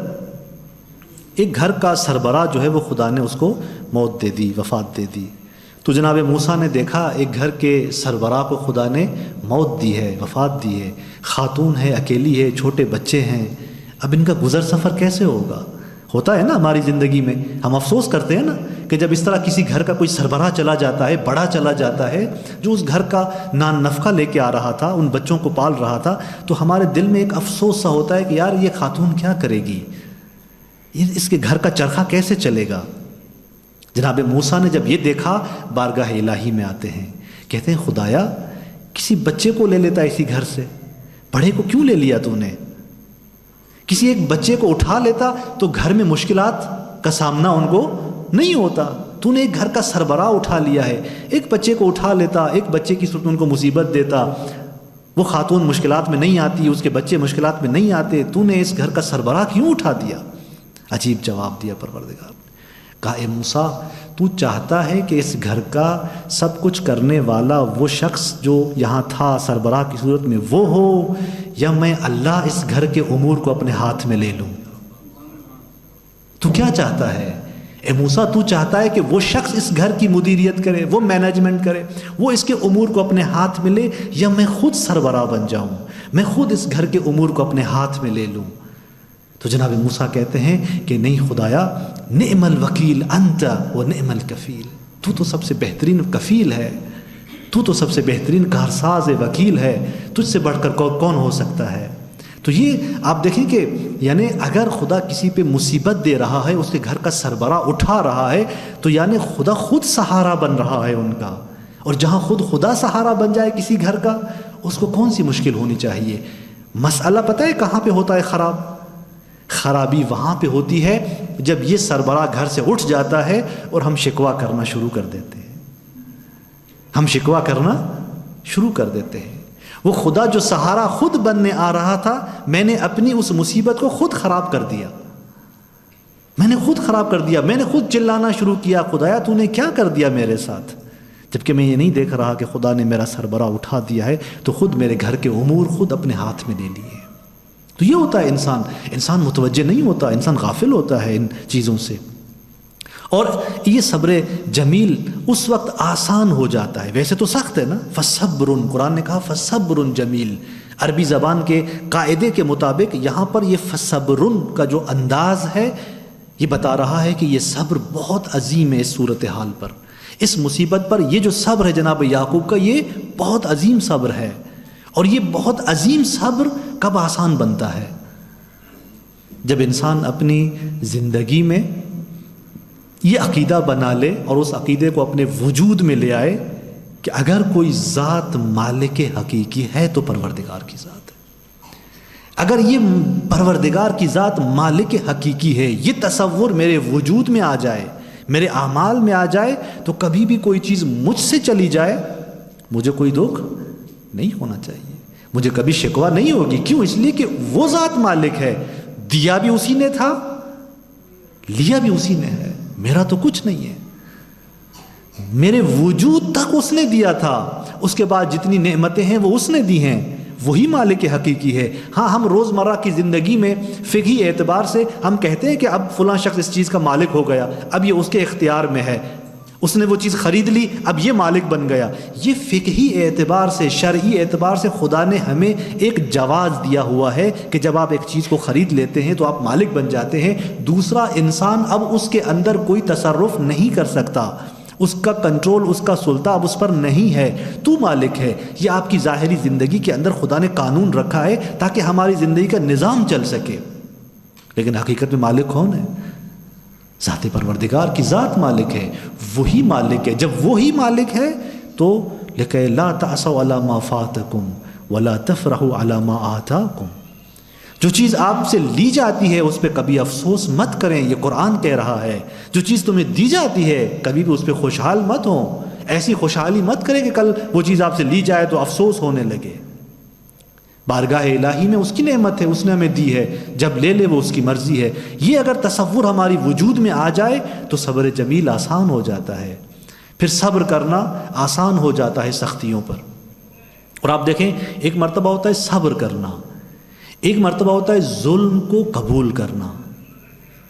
S1: ایک گھر کا سربراہ جو ہے وہ خدا نے اس کو موت دے دی، وفات دے دی۔ تو جناب موسیٰ نے دیکھا ایک گھر کے سربراہ کو خدا نے موت دی ہے، وفات دی ہے، خاتون ہے، اکیلی ہے، چھوٹے بچے ہیں، اب ان کا گزر سفر کیسے ہوگا؟ ہوتا ہے نا ہماری زندگی میں، ہم افسوس کرتے ہیں نا کہ جب اس طرح کسی گھر کا کوئی سربراہ چلا جاتا ہے، بڑا چلا جاتا ہے، جو اس گھر کا نان نفقہ لے کے آ رہا تھا، ان بچوں کو پال رہا تھا، تو ہمارے دل میں ایک افسوس سا ہوتا ہے کہ یار یہ خاتون کیا کرے گی، اس کے گھر کا چرخہ کیسے چلے گا۔ جناب موسیٰ نے جب یہ دیکھا بارگاہ الہی میں آتے ہیں، کہتے ہیں خدایا کسی بچے کو لے لیتا اسی گھر سے، بڑے کو کیوں لے لیا تو نے؟ کسی ایک بچے کو اٹھا لیتا تو گھر میں مشکلات کا سامنا ان کو نہیں ہوتا، تو نے ایک گھر کا سربراہ اٹھا لیا ہے، ایک بچے کو اٹھا لیتا، ایک بچے کی صورت ان کو مصیبت دیتا، وہ خاتون مشکلات میں نہیں آتی، اس کے بچے مشکلات میں نہیں آتے، تو نے اس گھر کا سربراہ کیوں اٹھا دیا؟ عجیب جواب دیا پروردگار نے، کہا اے موسیٰ تو چاہتا ہے کہ اس گھر کا سب کچھ کرنے والا وہ شخص جو یہاں تھا سربراہ کی صورت میں وہ ہو، یا میں اللہ اس گھر کے امور کو اپنے ہاتھ میں لے لوں؟ تو کیا چاہتا ہے اے موسیٰ؟ تو چاہتا ہے کہ وہ شخص اس گھر کی مدیریت کرے، وہ مینجمنٹ کرے، وہ اس کے امور کو اپنے ہاتھ میں لے، یا میں خود سربراہ بن جاؤں، میں خود اس گھر کے امور کو اپنے ہاتھ میں لے لوں؟ تو جناب موسیٰ کہتے ہیں کہ نہیں خدایا، نعم الوکیل انت و نعم الکفیل، تو سب سے بہترین کفیل ہے، تو سب سے بہترین کارساز وکیل ہے، تجھ سے بڑھ کر کون ہو سکتا ہے؟ تو یہ آپ دیکھیں کہ یعنی اگر خدا کسی پہ مصیبت دے رہا ہے، اس کے گھر کا سربراہ اٹھا رہا ہے، تو یعنی خدا خود سہارا بن رہا ہے ان کا، اور جہاں خود خدا سہارا بن جائے کسی گھر کا، اس کو کون سی مشکل ہونی چاہیے؟ مسئلہ پتہ ہے کہاں پہ ہوتا ہے خرابی وہاں پہ ہوتی ہے جب یہ سربراہ گھر سے اٹھ جاتا ہے اور ہم شکوہ کرنا شروع کر دیتے ہیں، ہم شکوہ کرنا شروع کر دیتے ہیں۔ وہ خدا جو سہارا خود بننے آ رہا تھا، میں نے اپنی اس مصیبت کو خود خراب کر دیا، میں نے خود خراب کر دیا، میں نے خود چلانا شروع کیا، خدایا تو نے کیا کر دیا میرے ساتھ؟ جبکہ میں یہ نہیں دیکھ رہا کہ خدا نے میرا سربراہ اٹھا دیا ہے، تو خود میرے گھر کے امور خود اپنے ہاتھ میں لے لیے۔ تو یہ ہوتا ہے انسان متوجہ نہیں ہوتا، انسان غافل ہوتا ہے ان چیزوں سے. اور یہ صبر جمیل اس وقت آسان ہو جاتا ہے، ویسے تو سخت ہے نا. فصبر، قرآن نے کہا فصبر جمیل. عربی زبان کے قاعدے کے مطابق یہاں پر یہ فصبر کا جو انداز ہے یہ بتا رہا ہے کہ یہ صبر بہت عظیم ہے. اس صورتحال پر، اس مصیبت پر یہ جو صبر ہے جناب یعقوب کا، یہ بہت عظیم صبر ہے. اور یہ بہت عظیم صبر کب آسان بنتا ہے؟ جب انسان اپنی زندگی میں یہ عقیدہ بنا لے اور اس عقیدے کو اپنے وجود میں لے آئے کہ اگر کوئی ذات مالک حقیقی ہے تو پروردگار کی ذات ہے. اگر یہ پروردگار کی ذات مالک حقیقی ہے، یہ تصور میرے وجود میں آ جائے، میرے اعمال میں آ جائے، تو کبھی بھی کوئی چیز مجھ سے چلی جائے مجھے کوئی دکھ نہیں ہونا چاہیے، مجھے کبھی شکوہ نہیں ہوگی. کیوں؟ اس لیے کہ وہ ذات مالک ہے، دیا بھی اسی نے تھا، لیا بھی اسی نے ہے، میرا تو کچھ نہیں ہے. میرے وجود تک اس نے دیا تھا، اس کے بعد جتنی نعمتیں ہیں وہ اس نے دی ہیں، وہی مالک حقیقی ہے. ہاں، ہم روزمرہ کی زندگی میں فقہی اعتبار سے ہم کہتے ہیں کہ اب فلاں شخص اس چیز کا مالک ہو گیا، اب یہ اس کے اختیار میں ہے، اس نے وہ چیز خرید لی، اب یہ مالک بن گیا. یہ فقہی اعتبار سے، شرعی اعتبار سے خدا نے ہمیں ایک جواز دیا ہوا ہے کہ جب آپ ایک چیز کو خرید لیتے ہیں تو آپ مالک بن جاتے ہیں. دوسرا انسان اب اس کے اندر کوئی تصرف نہیں کر سکتا، اس کا کنٹرول، اس کا سلطہ اب اس پر نہیں ہے. تو مالک ہے. یہ آپ کی ظاہری زندگی کے اندر خدا نے قانون رکھا ہے تاکہ ہماری زندگی کا نظام چل سکے. لیکن حقیقت میں مالک کون ہے؟ ذات پروردگار کی ذات مالک ہے، وہی مالک ہے. جب وہی مالک ہے تو لکھے لا تعصوا علی ما فاتکم ولا تفرحوا علی ما آتاکم. جو چیز آپ سے لی جاتی ہے اس پہ کبھی افسوس مت کریں، یہ قرآن کہہ رہا ہے. جو چیز تمہیں دی جاتی ہے کبھی بھی اس پہ خوشحال مت ہوں، ایسی خوشحالی مت کریں کہ کل وہ چیز آپ سے لی جائے تو افسوس ہونے لگے. بارگاہ الہی میں اس کی نعمت ہے، اس نے ہمیں دی ہے، جب لے لے وہ اس کی مرضی ہے. یہ اگر تصور ہماری وجود میں آ جائے تو صبر جمیل آسان ہو جاتا ہے، پھر صبر کرنا آسان ہو جاتا ہے سختیوں پر. اور آپ دیکھیں، ایک مرتبہ ہوتا ہے صبر کرنا، ایک مرتبہ ہوتا ہے ظلم کو قبول کرنا.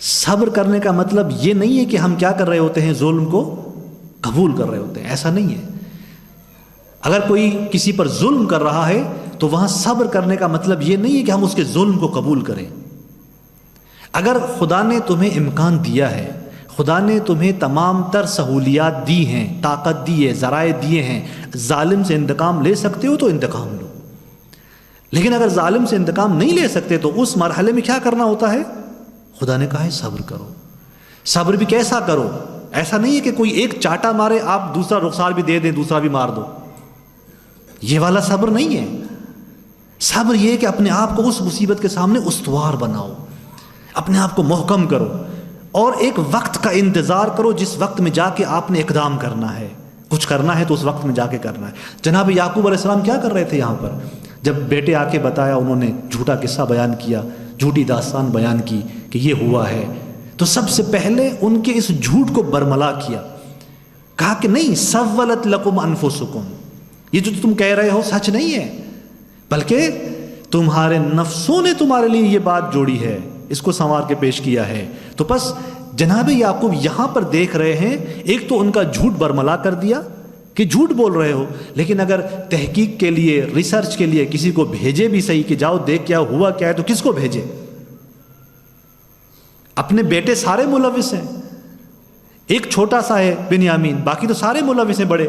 S1: صبر کرنے کا مطلب یہ نہیں ہے کہ ہم کیا کر رہے ہوتے ہیں، ظلم کو قبول کر رہے ہوتے ہیں، ایسا نہیں ہے. اگر کوئی کسی پر ظلم کر رہا ہے تو وہاں صبر کرنے کا مطلب یہ نہیں ہے کہ ہم اس کے ظلم کو قبول کریں. اگر خدا نے تمہیں امکان دیا ہے، خدا نے تمہیں تمام تر سہولیات دی ہیں، طاقت دی ہے، ذرائع دیے ہیں، ظالم سے انتقام لے سکتے ہو تو انتقام لو. لیکن اگر ظالم سے انتقام نہیں لے سکتے تو اس مرحلے میں کیا کرنا ہوتا ہے؟ خدا نے کہا ہے صبر کرو. صبر بھی کیسا کرو؟ ایسا نہیں ہے کہ کوئی ایک چاٹا مارے آپ دوسرا رخسار بھی دے دیں، دوسرا بھی مار دو. یہ والا صبر نہیں ہے. صبر یہ ہے کہ اپنے آپ کو اس مصیبت کے سامنے استوار بناؤ، اپنے آپ کو محکم کرو اور ایک وقت کا انتظار کرو جس وقت میں جا کے آپ نے اقدام کرنا ہے. کچھ کرنا ہے تو اس وقت میں جا کے کرنا ہے. جناب یعقوب علیہ السلام کیا کر رہے تھے یہاں پر؟ جب بیٹے آ کے بتایا، انہوں نے جھوٹا قصہ بیان کیا، جھوٹی داستان بیان کی کہ یہ ہوا ہے، تو سب سے پہلے ان کے اس جھوٹ کو برملا کیا. کہا کہ نہیں، سولت لکم انفسکم، یہ جو تم کہہ رہے ہو سچ نہیں ہے، بلکہ تمہارے نفسوں نے تمہارے لیے یہ بات جوڑی ہے، اس کو سنوار کے پیش کیا ہے. تو بس جناب یعقوب یہاں پر دیکھ رہے ہیں، ایک تو ان کا جھوٹ برملا کر دیا کہ جھوٹ بول رہے ہو، لیکن اگر تحقیق کے لیے، ریسرچ کے لیے کسی کو بھیجے بھی صحیح کہ جاؤ دیکھ کیا ہوا کیا ہے، تو کس کو بھیجے؟ اپنے بیٹے سارے ملوث ہیں، ایک چھوٹا سا ہے بنیامین، باقی تو سارے ملوث ہیں بڑے.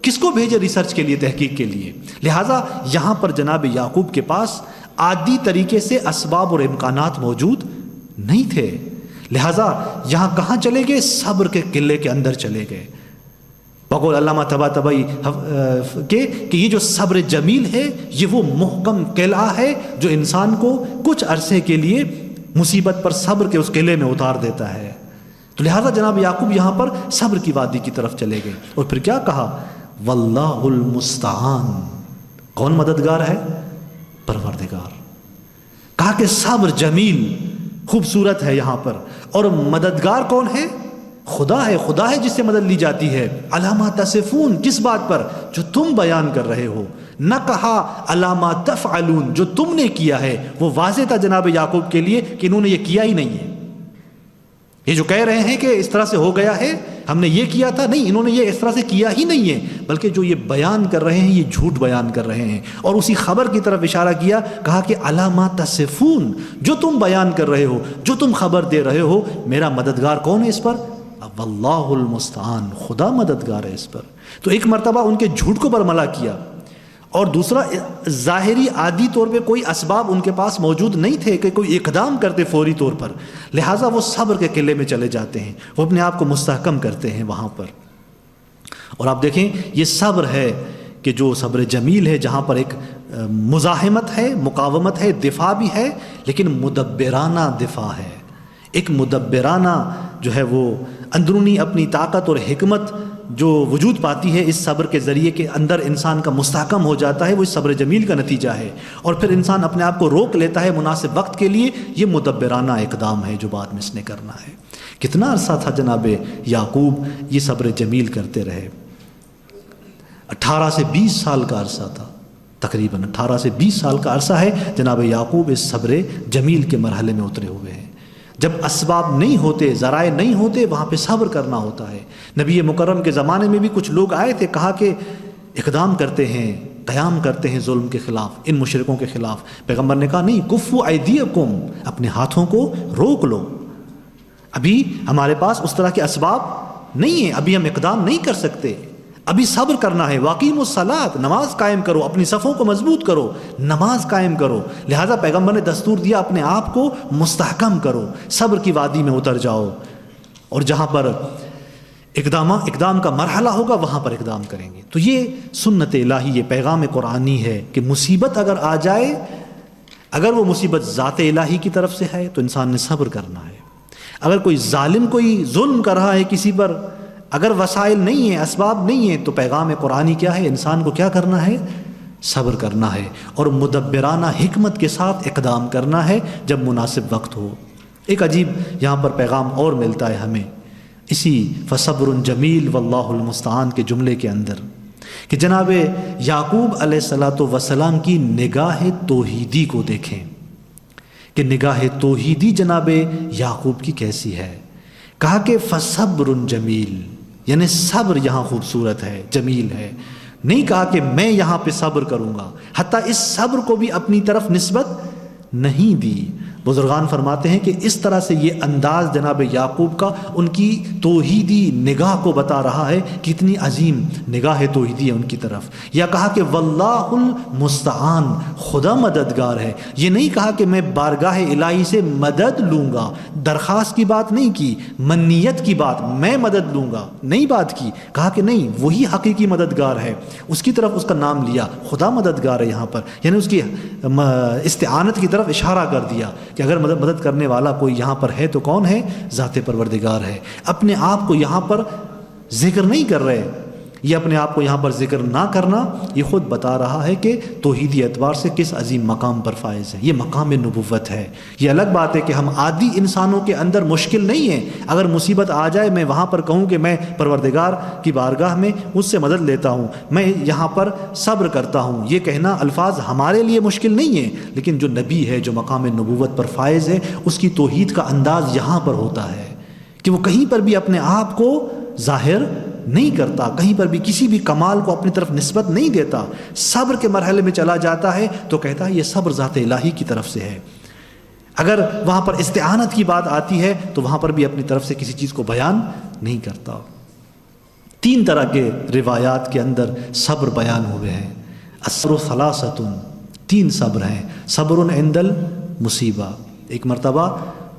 S1: کس کو بھیجے ریسرچ کے لیے، تحقیق کے لیے؟ لہٰذا یہاں پر جناب یعقوب کے پاس عادی طریقے سے اسباب اور امکانات موجود نہیں تھے. لہٰذا یہاں کہاں چلے گئے؟ صبر کے قلعے کے اندر چلے گئے. بقول علامہ طباطبائی کہ یہ جو صبر جمیل ہے یہ وہ محکم قلعہ ہے جو انسان کو کچھ عرصے کے لیے مصیبت پر صبر کے اس قلعے میں اتار دیتا ہے. تو لہٰذا جناب یعقوب یہاں پر صبر کی وادی کی طرف چلے گئے. اور پھر کیا کہا؟ واللہ المستعان. کون مددگار ہے؟ پروردگار. کہا کہ صبر جمیل خوبصورت ہے یہاں پر، اور مددگار کون ہے؟ خدا ہے جس سے مدد لی جاتی ہے. علامہ تصفون، کس بات پر؟ جو تم بیان کر رہے ہو. نہ کہا علامہ تفعلون، جو تم نے کیا ہے. وہ واضح تھا جناب یعقوب کے لیے کہ انہوں نے یہ کیا ہی نہیں ہے. یہ جو کہہ رہے ہیں کہ اس طرح سے ہو گیا ہے، ہم نے یہ کیا تھا، نہیں، انہوں نے یہ اس طرح سے کیا ہی نہیں ہے، بلکہ جو یہ بیان کر رہے ہیں یہ جھوٹ بیان کر رہے ہیں. اور اسی خبر کی طرف اشارہ کیا، کہا کہ علامہ تصفون، جو تم بیان کر رہے ہو، جو تم خبر دے رہے ہو، میرا مددگار کون ہے اس پر؟ واللہ المستعان، خدا مددگار ہے اس پر. تو ایک مرتبہ ان کے جھوٹ کو برملا کیا، اور دوسرا ظاہری عادی طور پہ کوئی اسباب ان کے پاس موجود نہیں تھے کہ کوئی اقدام کرتے فوری طور پر، لہٰذا وہ صبر کے قلعے میں چلے جاتے ہیں، وہ اپنے آپ کو مستحکم کرتے ہیں وہاں پر. اور آپ دیکھیں یہ صبر ہے کہ جو صبر جمیل ہے، جہاں پر ایک مزاحمت ہے، مقاومت ہے، دفاع بھی ہے، لیکن مدبرانہ دفاع ہے. ایک مدبرانہ جو ہے وہ اندرونی اپنی طاقت اور حکمت جو وجود پاتی ہے اس صبر کے ذریعے کے اندر انسان کا مستحکم ہو جاتا ہے، وہ اس صبر جمیل کا نتیجہ ہے. اور پھر انسان اپنے آپ کو روک لیتا ہے مناسب وقت کے لیے. یہ مدبرانہ اقدام ہے جو بعد میں اس نے کرنا ہے. کتنا عرصہ تھا جناب یعقوب یہ صبر جمیل کرتے رہے؟ 18 سے 20 سال کا عرصہ تھا، تقریباً 18 سے 20 سال کا عرصہ ہے جناب یعقوب اس صبر جمیل کے مرحلے میں اترے ہوئے ہیں. جب اسباب نہیں ہوتے، ذرائع نہیں ہوتے، وہاں پہ صبر کرنا ہوتا ہے. نبی مکرم کے زمانے میں بھی کچھ لوگ آئے تھے، کہا کہ اقدام کرتے ہیں، قیام کرتے ہیں ظلم کے خلاف، ان مشرکوں کے خلاف. پیغمبر نے کہا نہیں، کفوا ایدیکم، اپنے ہاتھوں کو روک لو، ابھی ہمارے پاس اس طرح کے اسباب نہیں ہیں، ابھی ہم اقدام نہیں کر سکتے، ابھی صبر کرنا ہے. واقیم الصلاۃ، نماز قائم کرو، اپنی صفوں کو مضبوط کرو، نماز قائم کرو. لہٰذا پیغمبر نے دستور دیا اپنے آپ کو مستحکم کرو، صبر کی وادی میں اتر جاؤ، اور جہاں پر اقدام کا مرحلہ ہوگا وہاں پر اقدام کریں گے. تو یہ سنت الہی، یہ پیغام قرآنی ہے کہ مصیبت اگر آ جائے، اگر وہ مصیبت ذات الہی کی طرف سے ہے تو انسان نے صبر کرنا ہے. اگر کوئی ظالم کوئی ظلم کر رہا ہے کسی پر، اگر وسائل نہیں ہیں، اسباب نہیں ہیں، تو پیغام قرآنی کیا ہے؟ انسان کو کیا کرنا ہے؟ صبر کرنا ہے، اور مدبرانہ حکمت کے ساتھ اقدام کرنا ہے جب مناسب وقت ہو. ایک عجیب یہاں پر پیغام اور ملتا ہے ہمیں اسی فصبر جمیل واللہ المستعان کے جملے کے اندر، کہ جناب یعقوب علیہ الصلاۃ والسلام کی نگاہ توحیدی کو دیکھیں کہ نگاہ توحیدی جناب یعقوب کی کیسی ہے. کہا کہ فصبر جمیل، یعنی صبر یہاں خوبصورت ہے، جمیل ہے. نہیں کہا کہ میں یہاں پہ صبر کروں گا، حتیٰ اس صبر کو بھی اپنی طرف نسبت نہیں دی. بزرگان فرماتے ہیں کہ اس طرح سے یہ انداز جناب یعقوب کا ان کی توحیدی نگاہ کو بتا رہا ہے، کتنی عظیم نگاہ توحیدی ہے ان کی طرف. یا کہا کہ واللہ المستعان، خدا مددگار ہے. یہ نہیں کہا کہ میں بارگاہ الہی سے مدد لوں گا، درخواست کی بات نہیں کی، منیت کی بات، میں مدد لوں گا نہیں بات کی. کہا کہ نہیں، وہی حقیقی مددگار ہے، اس کی طرف اس کا نام لیا، خدا مددگار ہے یہاں پر. یعنی اس کی استعانت کی طرف اشارہ کر دیا کہ اگر مدد کرنے والا کوئی یہاں پر ہے تو کون ہے؟ ذات پروردگار ہے. اپنے آپ کو یہاں پر ذکر نہیں کر رہے، یہ اپنے آپ کو یہاں پر ذکر نہ کرنا یہ خود بتا رہا ہے کہ توحیدی اعتبار سے کس عظیم مقام پر فائز ہے. یہ مقام نبوت ہے. یہ الگ بات ہے کہ ہم عادی انسانوں کے اندر مشکل نہیں ہے، اگر مصیبت آ جائے میں وہاں پر کہوں کہ میں پروردگار کی بارگاہ میں اس سے مدد لیتا ہوں، میں یہاں پر صبر کرتا ہوں. یہ کہنا الفاظ ہمارے لیے مشکل نہیں ہے، لیکن جو نبی ہے، جو مقام نبوت پر فائز ہے، اس کی توحید کا انداز یہاں پر ہوتا ہے کہ وہ کہیں پر بھی اپنے آپ کو ظاہر نہیں کرتا، کہیں پر بھی کسی بھی کمال کو اپنی طرف نسبت نہیں دیتا. صبر کے مرحلے میں چلا جاتا ہے تو کہتا ہے یہ صبر ذات الہی کی طرف سے ہے. اگر وہاں پر استعانت کی بات آتی ہے تو وہاں پر بھی اپنی طرف سے کسی چیز کو بیان نہیں کرتا. 3 طرح کے روایات کے اندر صبر بیان ہوئے ہیں. الصبر ثلاثۃ، 3 صبر ہیں. صبر عند المصیبہ، ایک مرتبہ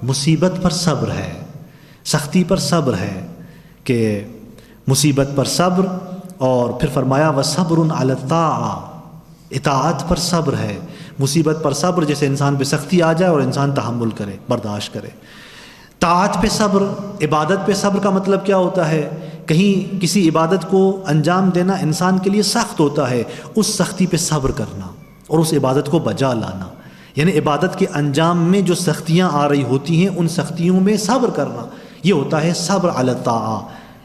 S1: مصیبت پر صبر ہے، سختی پر صبر ہے کہ مصیبت پر صبر، اور پھر فرمایا وَصَبْرٌ عَلَى الطَّاعَةِ، اطاعت پر صبر ہے. مصیبت پر صبر جیسے انسان پہ سختی آ جائے اور انسان تحمل کرے، برداشت کرے. طاعت پہ صبر، عبادت پہ صبر کا مطلب کیا ہوتا ہے؟ کہیں کسی عبادت کو انجام دینا انسان کے لیے سخت ہوتا ہے، اس سختی پہ صبر کرنا اور اس عبادت کو بجا لانا. یعنی عبادت کے انجام میں جو سختیاں آ رہی ہوتی ہیں ان سختیوں میں صبر کرنا، یہ ہوتا ہے صبر علی الطاعہ،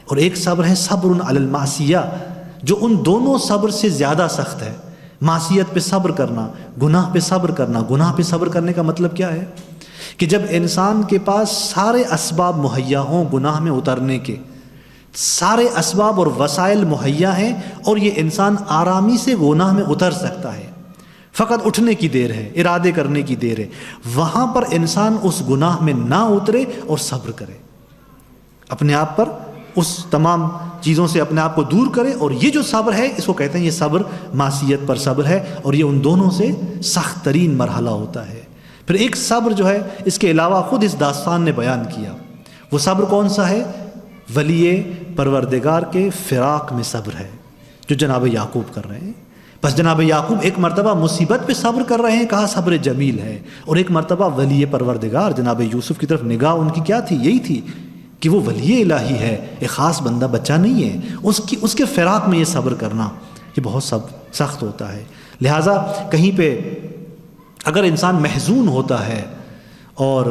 S1: اور ایک صبر ہے صبر علی المعصیہ، جو ان دونوں صبر سے زیادہ سخت ہے۔ معصیت پہ صبر کرنا، گناہ پہ صبر کرنا۔ گناہ پہ صبر کرنے کا مطلب کیا ہے؟ کہ جب انسان کے پاس سارے اسباب مہیا ہوں گناہ میں اترنے کے، سارے اسباب اور وسائل مہیا ہیں، اور یہ انسان آرامی سے گناہ میں اتر سکتا ہے، فقط اٹھنے کی دیر ہے، ارادے کرنے کی دیر ہے، وہاں پر انسان اس گناہ میں نہ اترے اور صبر کرے، اپنے آپ پر اس تمام چیزوں سے اپنے آپ کو دور کرے۔ اور یہ جو صبر ہے اس کو کہتے ہیں یہ صبر معصیت پر صبر ہے، اور یہ ان دونوں سے سخت ترین مرحلہ ہوتا ہے۔ پھر ایک صبر جو ہے اس کے علاوہ خود اس داستان نے بیان کیا، وہ صبر کون سا ہے؟ ولی پروردگار کے فراق میں صبر ہے، جو جناب یعقوب کر رہے ہیں۔ بس جناب یعقوب ایک مرتبہ مصیبت پہ صبر کر رہے ہیں، کہا صبر جمیل ہے، اور ایک مرتبہ ولی پروردگار جناب یوسف کی طرف نگاہ ان کی کیا تھی؟ یہی تھی کہ وہ ولی الہی ہے، ایک خاص بندہ بچہ نہیں ہے، اس کے فراق میں یہ صبر کرنا یہ بہت سخت ہوتا ہے۔ لہٰذا کہیں پہ اگر انسان محزون ہوتا ہے اور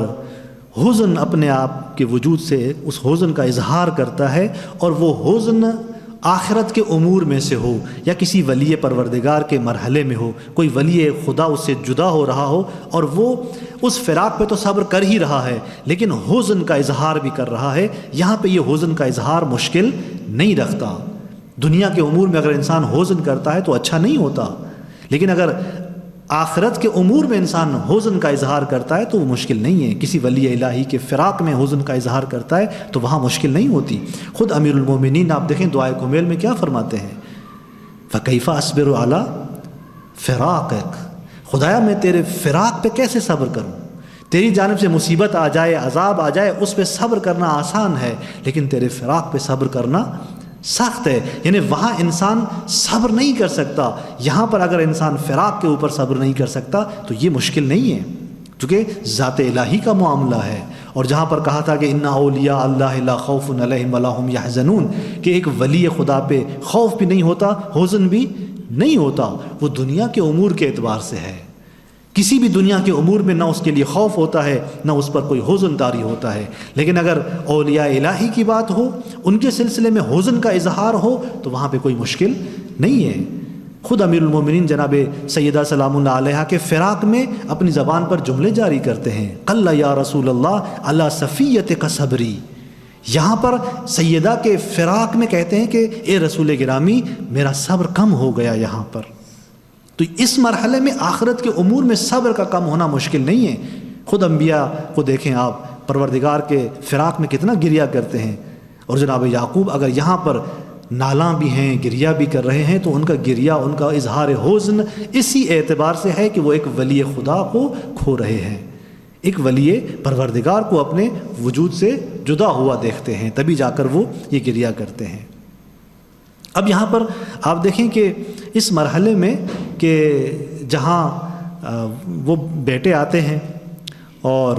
S1: حزن اپنے آپ کے وجود سے اس حزن کا اظہار کرتا ہے، اور وہ حزن آخرت کے امور میں سے ہو یا کسی ولی پروردگار کے مرحلے میں ہو، کوئی ولی خدا اس سے جدا ہو رہا ہو اور وہ اس فراق پہ تو صبر کر ہی رہا ہے لیکن حزن کا اظہار بھی کر رہا ہے، یہاں پہ یہ حزن کا اظہار مشکل نہیں رکھتا۔ دنیا کے امور میں اگر انسان حزن کرتا ہے تو اچھا نہیں ہوتا، لیکن اگر آخرت کے امور میں انسان حزن کا اظہار کرتا ہے تو وہ مشکل نہیں ہے۔ کسی ولی الہی کے فراق میں حزن کا اظہار کرتا ہے تو وہاں مشکل نہیں ہوتی۔ خود امیر المومنین آپ دیکھیں دعائے کمیل میں کیا فرماتے ہیں؟ فَكَيْفَ أَصْبِرُ عَلَى فِرَاقِكَ، خدایا میں تیرے فراق پہ کیسے صبر کروں؟ تیری جانب سے مصیبت آ جائے، عذاب آ جائے، اس پہ صبر کرنا آسان ہے، لیکن تیرے فراق پہ صبر کرنا سخت ہے۔ یعنی وہاں انسان صبر نہیں کر سکتا، یہاں پر اگر انسان فراق کے اوپر صبر نہیں کر سکتا تو یہ مشکل نہیں ہے، کیونکہ ذات الہی کا معاملہ ہے۔ اور جہاں پر کہا تھا کہ اِنَّ أَوْلِيَاءَ اللَّهِ لَا خَوْفٌ عَلَيْهِمْ وَلَا هُمْ يَحْزَنُونَ، کہ ایک ولی خدا پہ خوف بھی نہیں ہوتا، حزن بھی نہیں ہوتا، وہ دنیا کے امور کے اعتبار سے ہے، کسی بھی دنیا کے امور میں نہ اس کے لیے خوف ہوتا ہے نہ اس پر کوئی حزن طاری ہوتا ہے۔ لیکن اگر اولیاء الہی کی بات ہو، ان کے سلسلے میں حزن کا اظہار ہو تو وہاں پہ کوئی مشکل نہیں ہے۔ خود امیر المومنین جناب سیدہ سلام اللہ علیہا کے فراق میں اپنی زبان پر جملے جاری کرتے ہیں، قل یا رسول اللہ علی صفیتک صبری، یہاں پر سیدہ کے فراق میں کہتے ہیں کہ اے رسول گرامی میرا صبر کم ہو گیا یہاں پر۔ تو اس مرحلے میں آخرت کے امور میں صبر کا کم ہونا مشکل نہیں ہے۔ خود انبیاء کو دیکھیں آپ، پروردگار کے فراق میں کتنا گریہ کرتے ہیں، اور جناب یعقوب اگر یہاں پر نالاں بھی ہیں، گریہ بھی کر رہے ہیں تو ان کا گریہ، ان کا اظہار حزن اسی اعتبار سے ہے کہ وہ ایک ولی خدا کو کھو رہے ہیں، ایک ولی پروردگار کو اپنے وجود سے جدا ہوا دیکھتے ہیں، تبھی جا کر وہ یہ گریہ کرتے ہیں۔ اب یہاں پر آپ دیکھیں کہ اس مرحلے میں کہ جہاں وہ بیٹے آتے ہیں اور